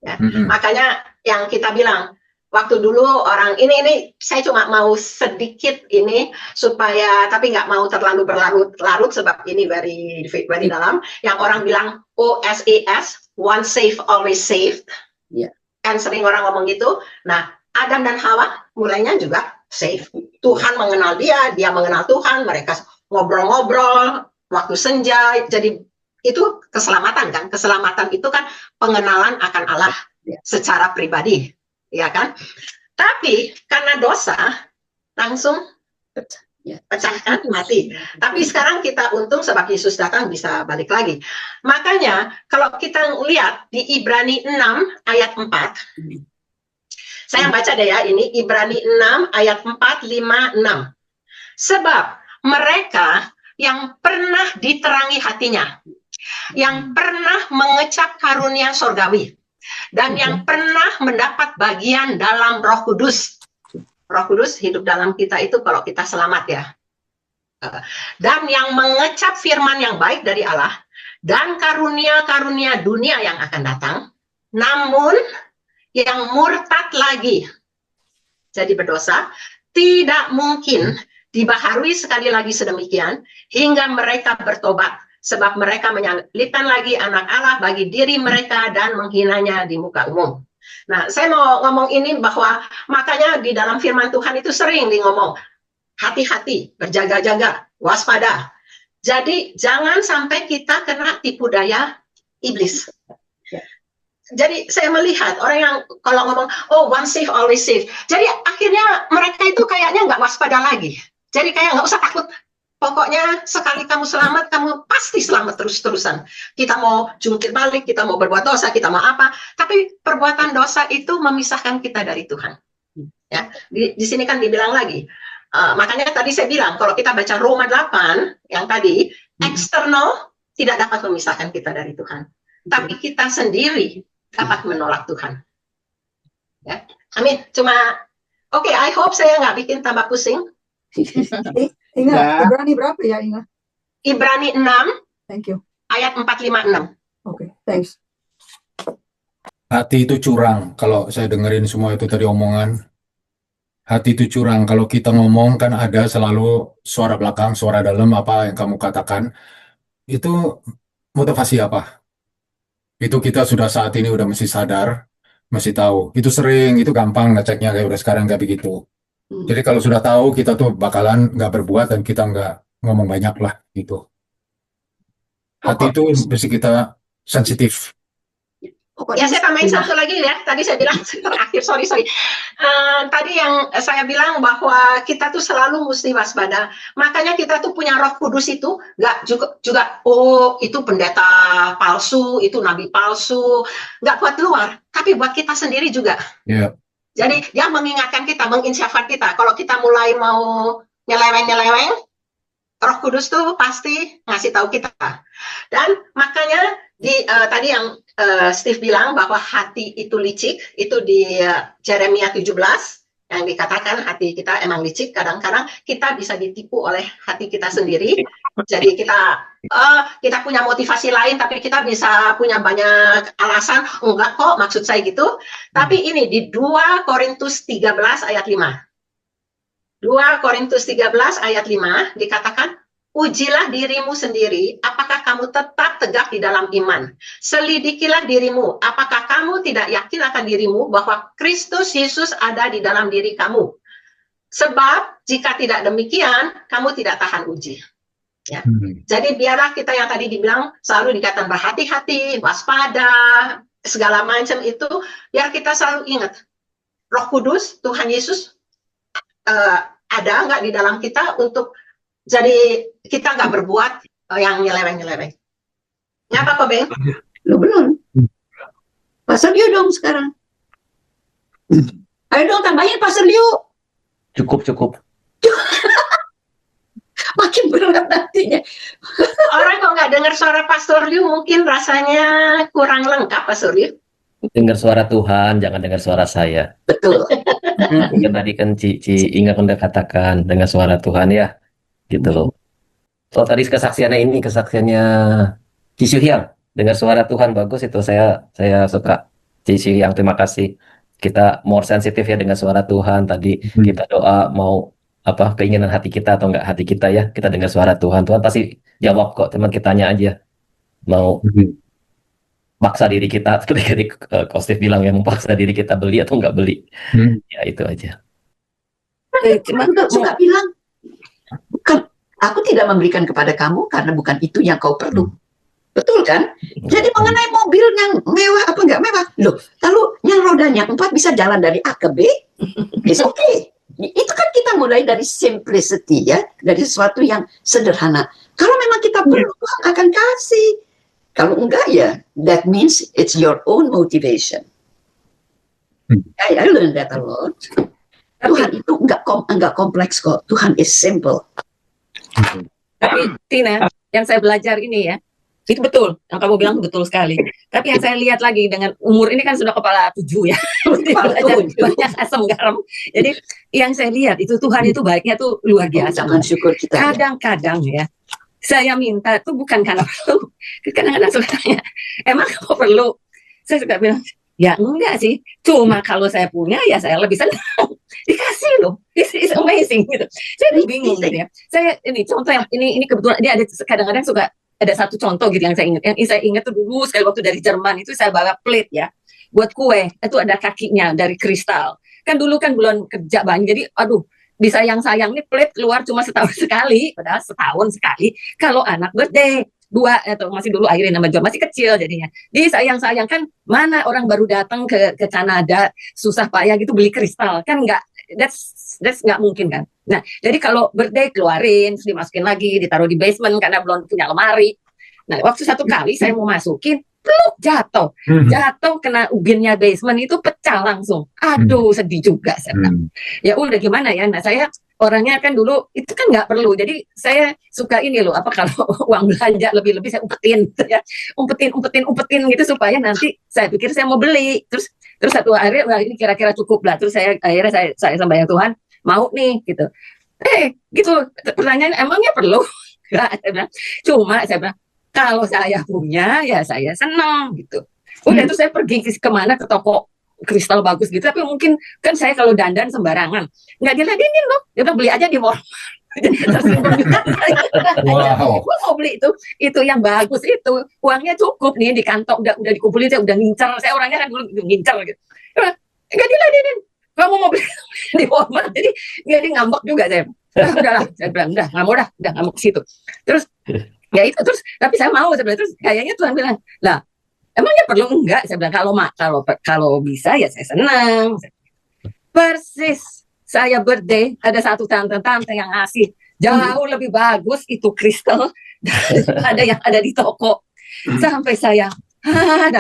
Ya. Makanya yang kita bilang, waktu dulu orang ini saya cuma mau sedikit ini supaya, tapi nggak mau terlalu berlarut-larut sebab ini very dalam. Yang orang bilang OSAS, once saved always saved. Yeah. Kan sering orang ngomong gitu. Nah, Adam dan Hawa mulainya juga saved. Tuhan mengenal dia mengenal Tuhan, mereka ngobrol-ngobrol waktu senja. Jadi itu keselamatan kan? Keselamatan itu kan pengenalan akan Allah secara pribadi, ya kan? Tapi karena dosa langsung pecahkan, mati. Tapi sekarang kita untung sebab Yesus datang bisa balik lagi. Makanya kalau kita lihat di Ibrani 6 ayat 4, saya baca deh ya, ini Ibrani 6 ayat 4, 5, 6. Sebab mereka yang pernah diterangi hatinya, yang pernah mengecap karunia sorgawi, dan yang pernah mendapat bagian dalam Roh Kudus. Roh Kudus hidup dalam kita itu kalau kita selamat ya. Dan yang mengecap firman yang baik dari Allah dan karunia-karunia dunia yang akan datang, namun yang murtad lagi jadi berdosa tidak mungkin dibaharui sekali lagi sedemikian hingga mereka bertobat, sebab mereka menyalibkan lagi anak Allah bagi diri mereka dan menghinanya di muka umum. Nah, saya mau ngomong ini bahwa makanya di dalam firman Tuhan itu sering ngomong hati-hati, berjaga-jaga, waspada. Jadi jangan sampai kita kena tipu daya iblis. Jadi saya melihat orang yang kalau ngomong, oh once saved, always saved. Jadi akhirnya mereka itu kayaknya nggak waspada lagi. Jadi kayak nggak usah takut. Pokoknya sekali kamu selamat, kamu pasti selamat terus-terusan. Kita mau jungkir balik, kita mau berbuat dosa, kita mau apa. Tapi perbuatan dosa itu memisahkan kita dari Tuhan. Ya, di sini kan dibilang lagi. Makanya tadi saya bilang, kalau kita baca Roma 8, yang tadi, eksternal tidak dapat memisahkan kita dari Tuhan. Tapi kita sendiri dapat menolak Tuhan. Ya. Amin. Cuma, oke, I hope saya nggak bikin tambah pusing. Ingat, Ibrani berapa ya, Inga? Ibrani 6, Thank you. ayat 456. Oke, thanks. Hati itu curang. Kalau saya dengerin semua itu tadi omongan, hati itu curang. Kalau kita ngomong kan ada selalu suara belakang, suara dalam, apa yang kamu katakan. Itu motivasi apa? Itu kita sudah saat ini udah mesti sadar, mesti tahu. Itu sering, itu gampang ngeceknya, kayak udah sekarang nggak begitu. Jadi kalau sudah tahu, kita tuh bakalan nggak berbuat dan kita nggak ngomong banyak lah gitu. Hati itu mesti kita sensitif. Ya, saya tambahin satu lagi ya. Tadi saya bilang terakhir, sorry. Tadi yang saya bilang bahwa kita tuh selalu mesti waspada. Makanya kita tuh punya Roh Kudus itu nggak juga oh itu pendeta palsu, itu nabi palsu, nggak buat luar, tapi buat kita sendiri juga. Yeah. Jadi dia mengingatkan kita, menginsyafat kita. Kalau kita mulai mau nyeleweng, Roh Kudus tuh pasti ngasih tahu kita. Dan makanya tadi yang Steve bilang bahwa hati itu licik, itu di Yeremia 17 yang dikatakan hati kita emang licik. Kadang-kadang kita bisa ditipu oleh hati kita sendiri. Jadi kita punya motivasi lain, tapi kita bisa punya banyak alasan. Enggak kok, maksud saya gitu. Tapi ini di 2 Korintus 13 ayat 5. 2 Korintus 13 ayat 5 dikatakan, ujilah dirimu sendiri, apakah kamu tetap tegak di dalam iman. Selidikilah dirimu, apakah kamu tidak yakin akan dirimu bahwa Kristus Yesus ada di dalam diri kamu. Sebab jika tidak demikian, kamu tidak tahan uji. Ya. Jadi biarlah kita yang tadi dibilang selalu dikatakan berhati-hati, waspada, segala macam itu, biar kita selalu ingat, Roh Kudus, Tuhan Yesus, ada nggak di dalam kita untuk jadi kita nggak berbuat yang nyeleweng-nyeleweng. Nyapa kok, Beng? Lu belum. Pastor Liu dong sekarang. Ayo dong tambahin Pastor Liu. Cukup. Makin berat nantinya. Orang kok nggak dengar suara Pastor Liu mungkin rasanya kurang lengkap, Pastor Liu. Dengar suara Tuhan, jangan dengar suara saya. Betul. Kan tadi kan Ci Inga udah katakan dengar suara Tuhan ya. Gitu loh. So tadi kesaksiannya Ci Syuhyang, dengar suara Tuhan bagus itu, saya suka. Ci Syuhyang, terima kasih. Kita more sensitif ya dengan suara Tuhan. Tadi kita doa mau apa keinginan hati kita atau enggak hati kita ya, kita dengar suara Tuhan. Tuhan pasti jawab kok, teman kita tanya aja. Mau paksa diri kita, seperti Kostif bilang yang paksa diri kita beli atau enggak beli. Ya itu aja. Cuma suka bilang, bukan, aku tidak memberikan kepada kamu karena bukan itu yang kau perlu. Betul kan? Jadi mengenai mobil yang mewah apa enggak mewah, loh, kalau yang rodanya 4 bisa jalan dari A ke B, it's okay. Itu kan kita mulai dari simplicity ya, dari sesuatu yang sederhana. Kalau memang kita perlu, Tuhan akan kasih. Kalau enggak ya, that means it's your own motivation. I learned that a lot. Tuhan itu enggak kompleks kok. Tuhan is simple. Tapi Tina, yang saya belajar ini ya, Itu betul, yang kamu bilang betul sekali. Tapi yang saya lihat lagi dengan umur ini kan sudah kepala 7 ya, banyak asam garam. Jadi yang saya lihat itu Tuhan itu baiknya tuh luar biasa. Syukur kita. Kadang-kadang ya, saya minta tuh bukan karena perlu. Kadang-kadang suka tanya, emang kamu perlu? Saya suka bilang, ya enggak sih. Cuma kalau saya punya ya saya lebih senang. Dikasih loh, it's amazing gitu. Saya bingung gitu ya. Saya ini contoh yang ini kebetulan dia ada kadang-kadang suka ada satu contoh gitu yang saya ingat. Yang saya ingat tuh dulu sekali waktu dari Jerman itu saya bawa plate ya buat kue. Itu ada kakinya dari kristal. Kan dulu kan bulan kerja banyak. Jadi aduh disayang-sayang nih plate keluar cuma setahun sekali. Padahal setahun sekali. Kalau anak birthday 2 atau masih dulu akhirnya nama John masih kecil jadinya. Disayang-sayang kan mana orang baru datang ke Kanada susah payah gitu beli kristal kan nggak. That's nggak mungkin kan. Nah, jadi kalau birthday keluarin, dimasukin lagi, ditaruh di basement karena belum punya lemari. Nah, waktu satu kali saya mau masukin, pluk jatuh kena ubinnya basement itu pecah langsung. Aduh, sedih juga saya bilang. Ya udah gimana ya. Nah, saya orangnya kan dulu itu kan nggak perlu. Jadi saya suka ini loh, apa kalau uang belanja lebih-lebih saya umpetin gitu ya. Umpetin gitu supaya nanti saya pikir saya mau beli. Terus satu hari wah ini kira-kira cukup lah. Terus akhirnya saya sembahyang Tuhan mau nih gitu. Gitu pertanyaan emangnya perlu? Enggak, saya bilang. Cuma saya bilang kalau saya punya ya saya senang gitu. Udah terus saya pergi kemana ke toko kristal bagus gitu. Tapi mungkin kan saya kalau dandan sembarangan nggak diladenin loh. Dia bilang beli aja di mall. Wow. Gue mau beli itu yang bagus itu uangnya cukup nih di kantong udah dikumpulin saya udah ngincer saya orangnya kan dulu ngincer gitu nggak diladenin kamu mau beli di Walmart jadi nggak di ngambek juga saya udahlah saya bilang udah nggak mau ke situ terus ya itu terus tapi saya mau sebenarnya terus kayaknya Tuhan bilang lah emangnya perlu enggak saya bilang kalau bisa ya saya senang persis. Saya birthday, ada satu tante-tante yang ngasih jauh lebih bagus itu kristal daripada yang ada di toko. Sampai saya,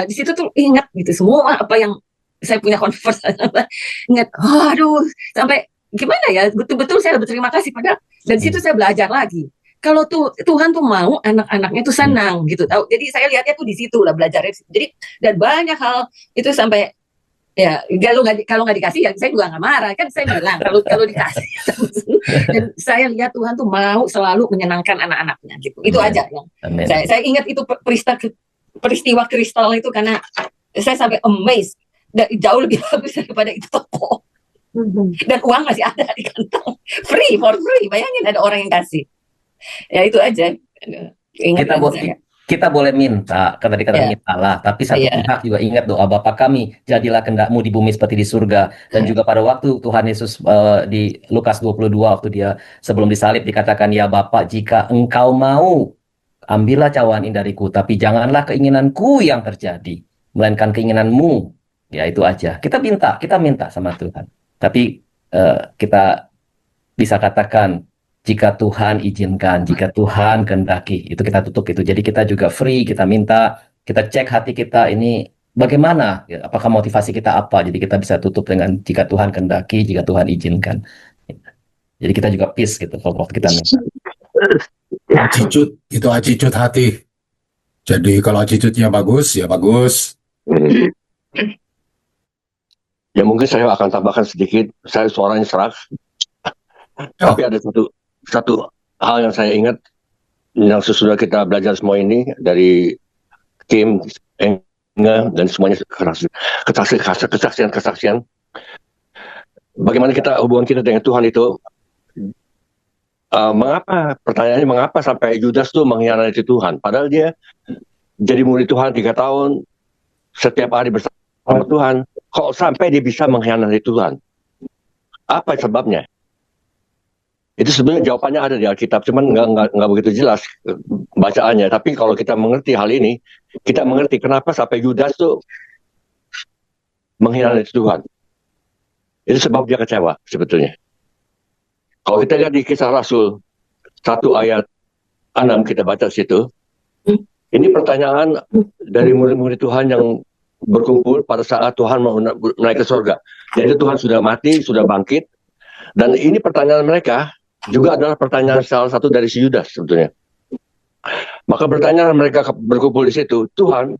di situ tuh ingat gitu semua apa yang saya punya converse. Ingat, aduh, sampai gimana ya, betul-betul saya berterima kasih pada. Dan situ saya belajar lagi. Kalau Tuhan tuh mau anak-anaknya tuh senang gitu, tahu. Jadi saya lihatnya tuh di situ lah belajarnya. Jadi dan banyak hal itu sampai ya kalau nggak dikasih ya saya juga nggak marah kan saya bilang kalau dikasih dan saya lihat Tuhan tuh mau selalu menyenangkan anak-anaknya gitu itu aja yang saya ingat itu peristiwa kristal itu karena saya sampai amazed jauh lebih bagus daripada itu toko dan uang masih ada di kantong for free bayangin ada orang yang kasih ya itu aja ingat kita boleh minta, kan tadi kata minta lah, tapi satu pihak juga ingat doa Bapa kami, jadilah kehendak-Mu di bumi seperti di surga. Dan juga pada waktu Tuhan Yesus di Lukas 22, waktu dia sebelum disalib dikatakan, ya Bapa jika Engkau mau, ambillah cawan ini dariku, tapi janganlah keinginanku yang terjadi, melainkan keinginan-Mu. Ya itu aja. Kita minta sama Tuhan. Tapi kita bisa katakan, jika Tuhan izinkan, jika Tuhan kehendaki, itu kita tutup itu. Jadi kita juga free, kita minta, kita cek hati kita ini bagaimana, apakah motivasi kita apa. Jadi kita bisa tutup dengan jika Tuhan kehendaki, jika Tuhan izinkan. Jadi kita juga peace gitu kalau waktu kita minta. Attitude hati. Jadi kalau attitude-nya bagus, ya bagus. Ya mungkin saya akan tambahkan sedikit. Saya suaranya serak. Tapi ada satu hal yang saya ingat yang sesudah kita belajar semua ini dari Kim, Enga dan semuanya kesaksian. Bagaimana hubungan kita dengan Tuhan itu? Pertanyaannya mengapa sampai Yudas tuh mengkhianati Tuhan? Padahal dia jadi murid Tuhan 3 tahun, setiap hari bersama Tuhan. Kok sampai dia bisa mengkhianati Tuhan? Apa sebabnya? Itu sebenarnya jawabannya ada di Alkitab, cuman nggak begitu jelas bacaannya. Tapi kalau kita mengerti hal ini, kita mengerti kenapa sampai Yudas tuh mengkhianati Tuhan. Itu sebab dia kecewa sebetulnya. Kalau kita lihat di Kisah Rasul 1 ayat 6 kita baca situ, ini pertanyaan dari murid-murid Tuhan yang berkumpul pada saat Tuhan mau naik ke surga. Jadi Tuhan sudah mati, sudah bangkit, dan ini pertanyaan mereka juga adalah pertanyaan salah satu dari si Yudas sebetulnya. Maka bertanya mereka berkumpul di situ, Tuhan,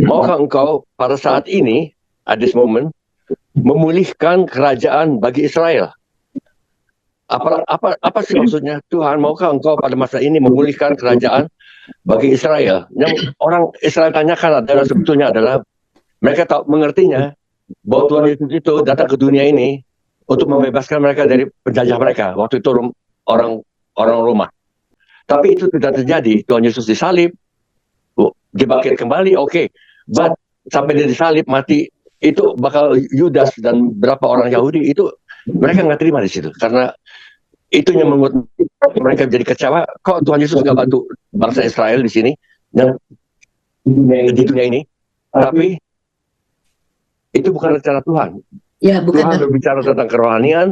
maukah engkau pada saat ini, at this moment, memulihkan kerajaan bagi Israel? Apa sih maksudnya? Tuhan, maukah engkau pada masa ini memulihkan kerajaan bagi Israel? Yang orang Israel tanyakan adalah sebetulnya adalah mereka tahu mengertinya bahwa Tuhan Yesus itu datang ke dunia ini untuk membebaskan mereka dari penjajah mereka. Waktu itu orang Roma. Tapi itu tidak terjadi. Tuhan Yesus disalib, dibangkit kembali, oke. But sampai dia disalib, mati, itu bakal Yudas dan beberapa orang Yahudi itu mereka nggak terima di situ. Karena itu yang membuat mereka jadi kecewa. Kok Tuhan Yesus nggak bantu bangsa Israel di sini, yang di dunia ini? Tapi itu bukan rencana Tuhan. Ya, bukan. Tuhan berbicara tentang kerohanian,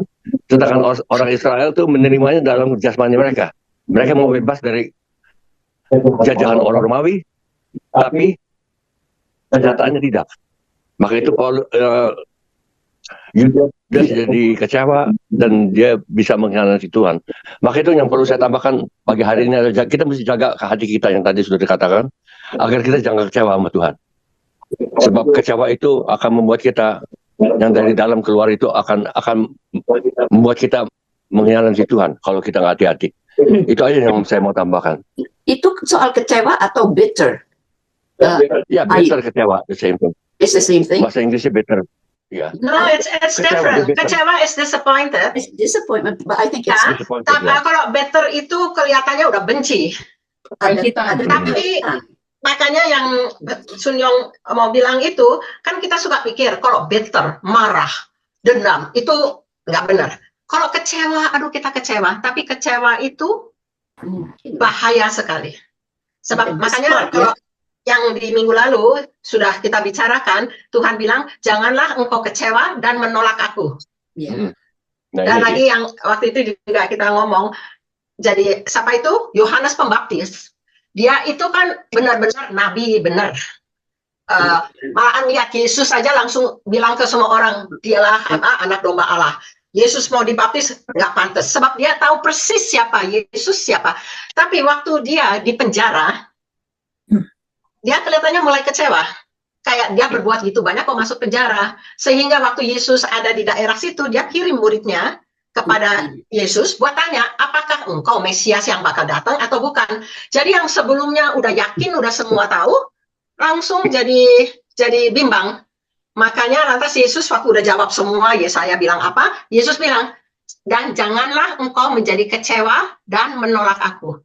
tentang orang Israel itu menerimanya dalam jasmani mereka. Mereka mau bebas dari jajahan orang Romawi, tapi kenyataannya tidak. Maka itu Yudas jadi kecewa dan dia bisa mengkhianati Tuhan. Maka itu yang perlu saya tambahkan pagi hari ini adalah kita mesti jaga ke hati kita yang tadi sudah dikatakan, agar kita jangan kecewa sama Tuhan. Sebab kecewa itu akan membuat kita yang dari dalam keluar itu akan membuat kita mengkhianati Tuhan kalau kita nggak hati-hati. Itu aja yang saya mau tambahkan. Itu soal kecewa atau bitter? Ya, bitter, kecewa, the same thing. It's the same thing. Bahasa Inggrisnya bitter. Yeah. No, it's different. Kecewa is disappointed. It's disappointment, but I think it's disappointed. Tapi kalau bitter itu kelihatannya udah benci. Tapi makanya yang Sun Yong mau bilang itu, kan kita suka pikir kalau bitter, marah, dendam, itu nggak benar. Kalau kecewa, aduh kita kecewa. Tapi kecewa itu bahaya sekali. Sebab makanya kalau yang di minggu lalu sudah kita bicarakan, Tuhan bilang, janganlah engkau kecewa dan menolak aku. Dan lagi yang waktu itu juga kita ngomong, jadi siapa itu? Yohanes Pembaptis. Dia itu kan benar-benar nabi, benar. Malahan lihat Yesus saja langsung bilang ke semua orang, dialah anak domba Allah. Yesus mau dibaptis nggak pantas, sebab dia tahu persis siapa Yesus siapa. Tapi waktu dia di penjara, dia kelihatannya mulai kecewa. Kayak dia berbuat gitu banyak kok masuk penjara. Sehingga waktu Yesus ada di daerah situ, dia kirim muridnya kepada Yesus buat tanya, apakah engkau Mesias yang bakal datang atau bukan. Jadi yang sebelumnya udah yakin, udah semua tahu, langsung jadi bimbang. Makanya lantas Yesus waktu udah jawab semua, Yesaya bilang apa, Yesus bilang, dan janganlah engkau menjadi kecewa dan menolak aku.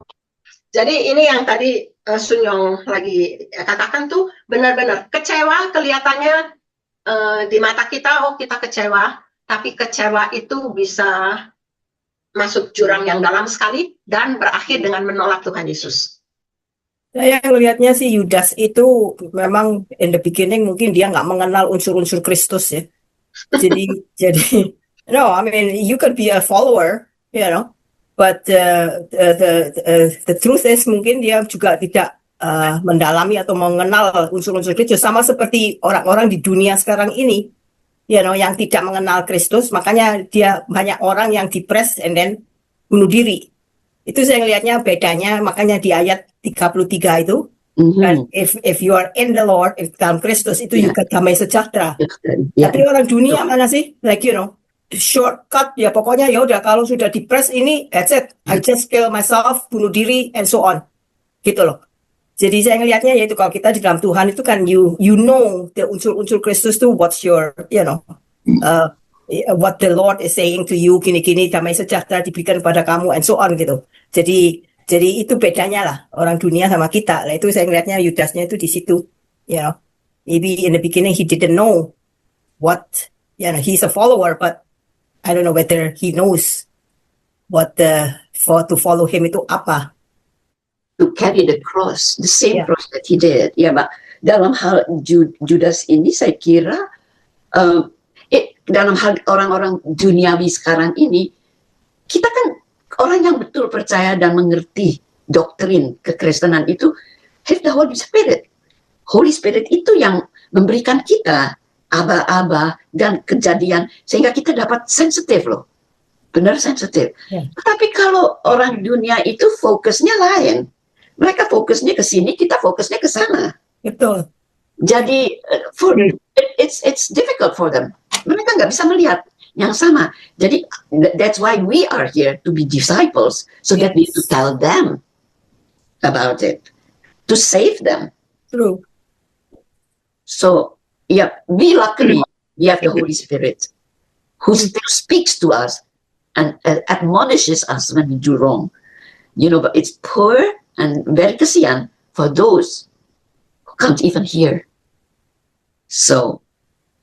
Jadi ini yang tadi Sun Yong lagi katakan tuh benar-benar kecewa kelihatannya di mata kita, oh kita kecewa, tapi kecewa itu bisa masuk jurang yang dalam sekali dan berakhir dengan menolak Tuhan Yesus. Saya melihatnya sih Yudas itu memang in the beginning mungkin dia nggak mengenal unsur-unsur Kristus ya. Jadi no, I mean you could be a follower, you know, but the truth is mungkin dia juga tidak mendalami atau mengenal unsur-unsur Kristus, sama seperti orang-orang di dunia sekarang ini, you know, yang tidak mengenal Kristus, makanya dia banyak orang yang depres and then bunuh diri. Itu saya lihatnya bedanya, makanya di ayat 33 itu, dan if you are in the Lord, dalam Kristus itu juga damai sejahtera. Tapi orang dunia mana sih? Like you know, shortcut ya pokoknya ya udah kalau sudah depres ini, that's it. I just kill myself, bunuh diri, and so on. Gitu loh. Jadi saya ngelihatnya yaitu kalau kita di dalam Tuhan itu kan you know the unsur-unsur Kristus tuh what's your, you know, what the Lord is saying to you, gini-gini, damai sejahtera diberikan kepada kamu, and so on gitu. Jadi itu bedanya lah orang dunia sama kita. Lah itu saya ngelihatnya Yudasnya itu di situ, you know. Maybe in the beginning he didn't know what, you know, he's a follower, but I don't know whether he knows what to follow him itu apa. To carry the cross, the same cross that he did. Ya, Mbak. Dalam hal Judas ini saya kira dalam hal orang-orang duniawi sekarang ini, kita kan orang yang betul percaya dan mengerti doktrin kekristenan itu have the Holy Spirit. Holy Spirit itu yang memberikan kita aba-aba dan kejadian sehingga kita dapat sensitif loh. Benar sensitif. Tapi kalau orang dunia itu fokusnya lain. Mereka fokusnya ke sini, kita fokusnya ke sana. Betul. Jadi it's difficult for them. Mereka nggak bisa melihat yang sama. Jadi that's why we are here to be disciples, so that we to tell them about it, to save them. True. So yeah, we luckily we have the Holy Spirit, who still speaks to us and admonishes us when we do wrong. You know, but it's poor and very kasihan for those who can't even hear. So,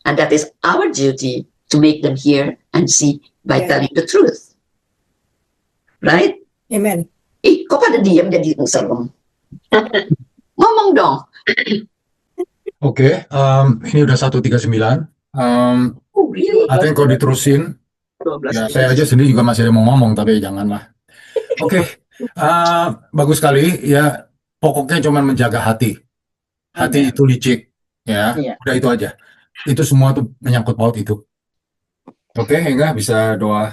and that is our duty to make them hear and see by telling the truth. Right? Amen. Kok pada diam jadi serem? Ngomong dong. Oke, ini udah 1:39. Ada yang kalau diterusin, 12 ya saya aja sendiri juga masih ada mau ngomong, tapi janganlah. Oke, bagus sekali ya. Pokoknya cuma menjaga hati. Hati itu licik, ya. Udah itu aja. Itu semua tuh menyangkut paut itu. Oke, Engga bisa doa.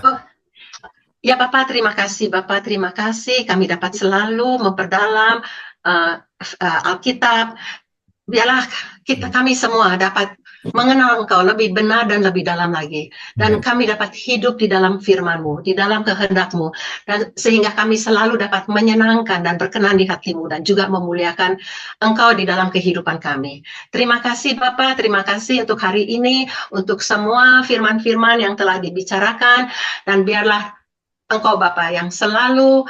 Ya Bapak, terima kasih. Bapak, terima kasih. Kami dapat selalu memperdalam Alkitab. Biarlah kami semua dapat mengenal Engkau lebih benar dan lebih dalam lagi. Dan kami dapat hidup di dalam firman-Mu, di dalam kehendak-Mu. Dan sehingga kami selalu dapat menyenangkan dan berkenan di hati-Mu dan juga memuliakan Engkau di dalam kehidupan kami. Terima kasih Bapak, terima kasih untuk hari ini, untuk semua firman-firman yang telah dibicarakan. Dan biarlah Engkau Bapa yang selalu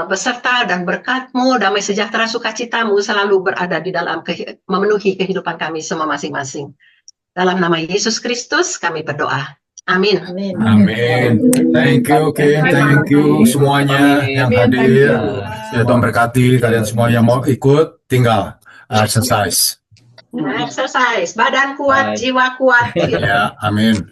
beserta dan berkat-Mu, damai sejahtera sukacita-Mu selalu berada di dalam memenuhi kehidupan kami semua masing-masing. Dalam nama Yesus Kristus kami berdoa. Amin. Amin. Thank you, Kim. Thank you semuanya yang hadir. Ya, Tuhan berkati kalian semua yang mau ikut, tinggal exercise. Exercise, badan kuat, jiwa kuat. Ya, amin.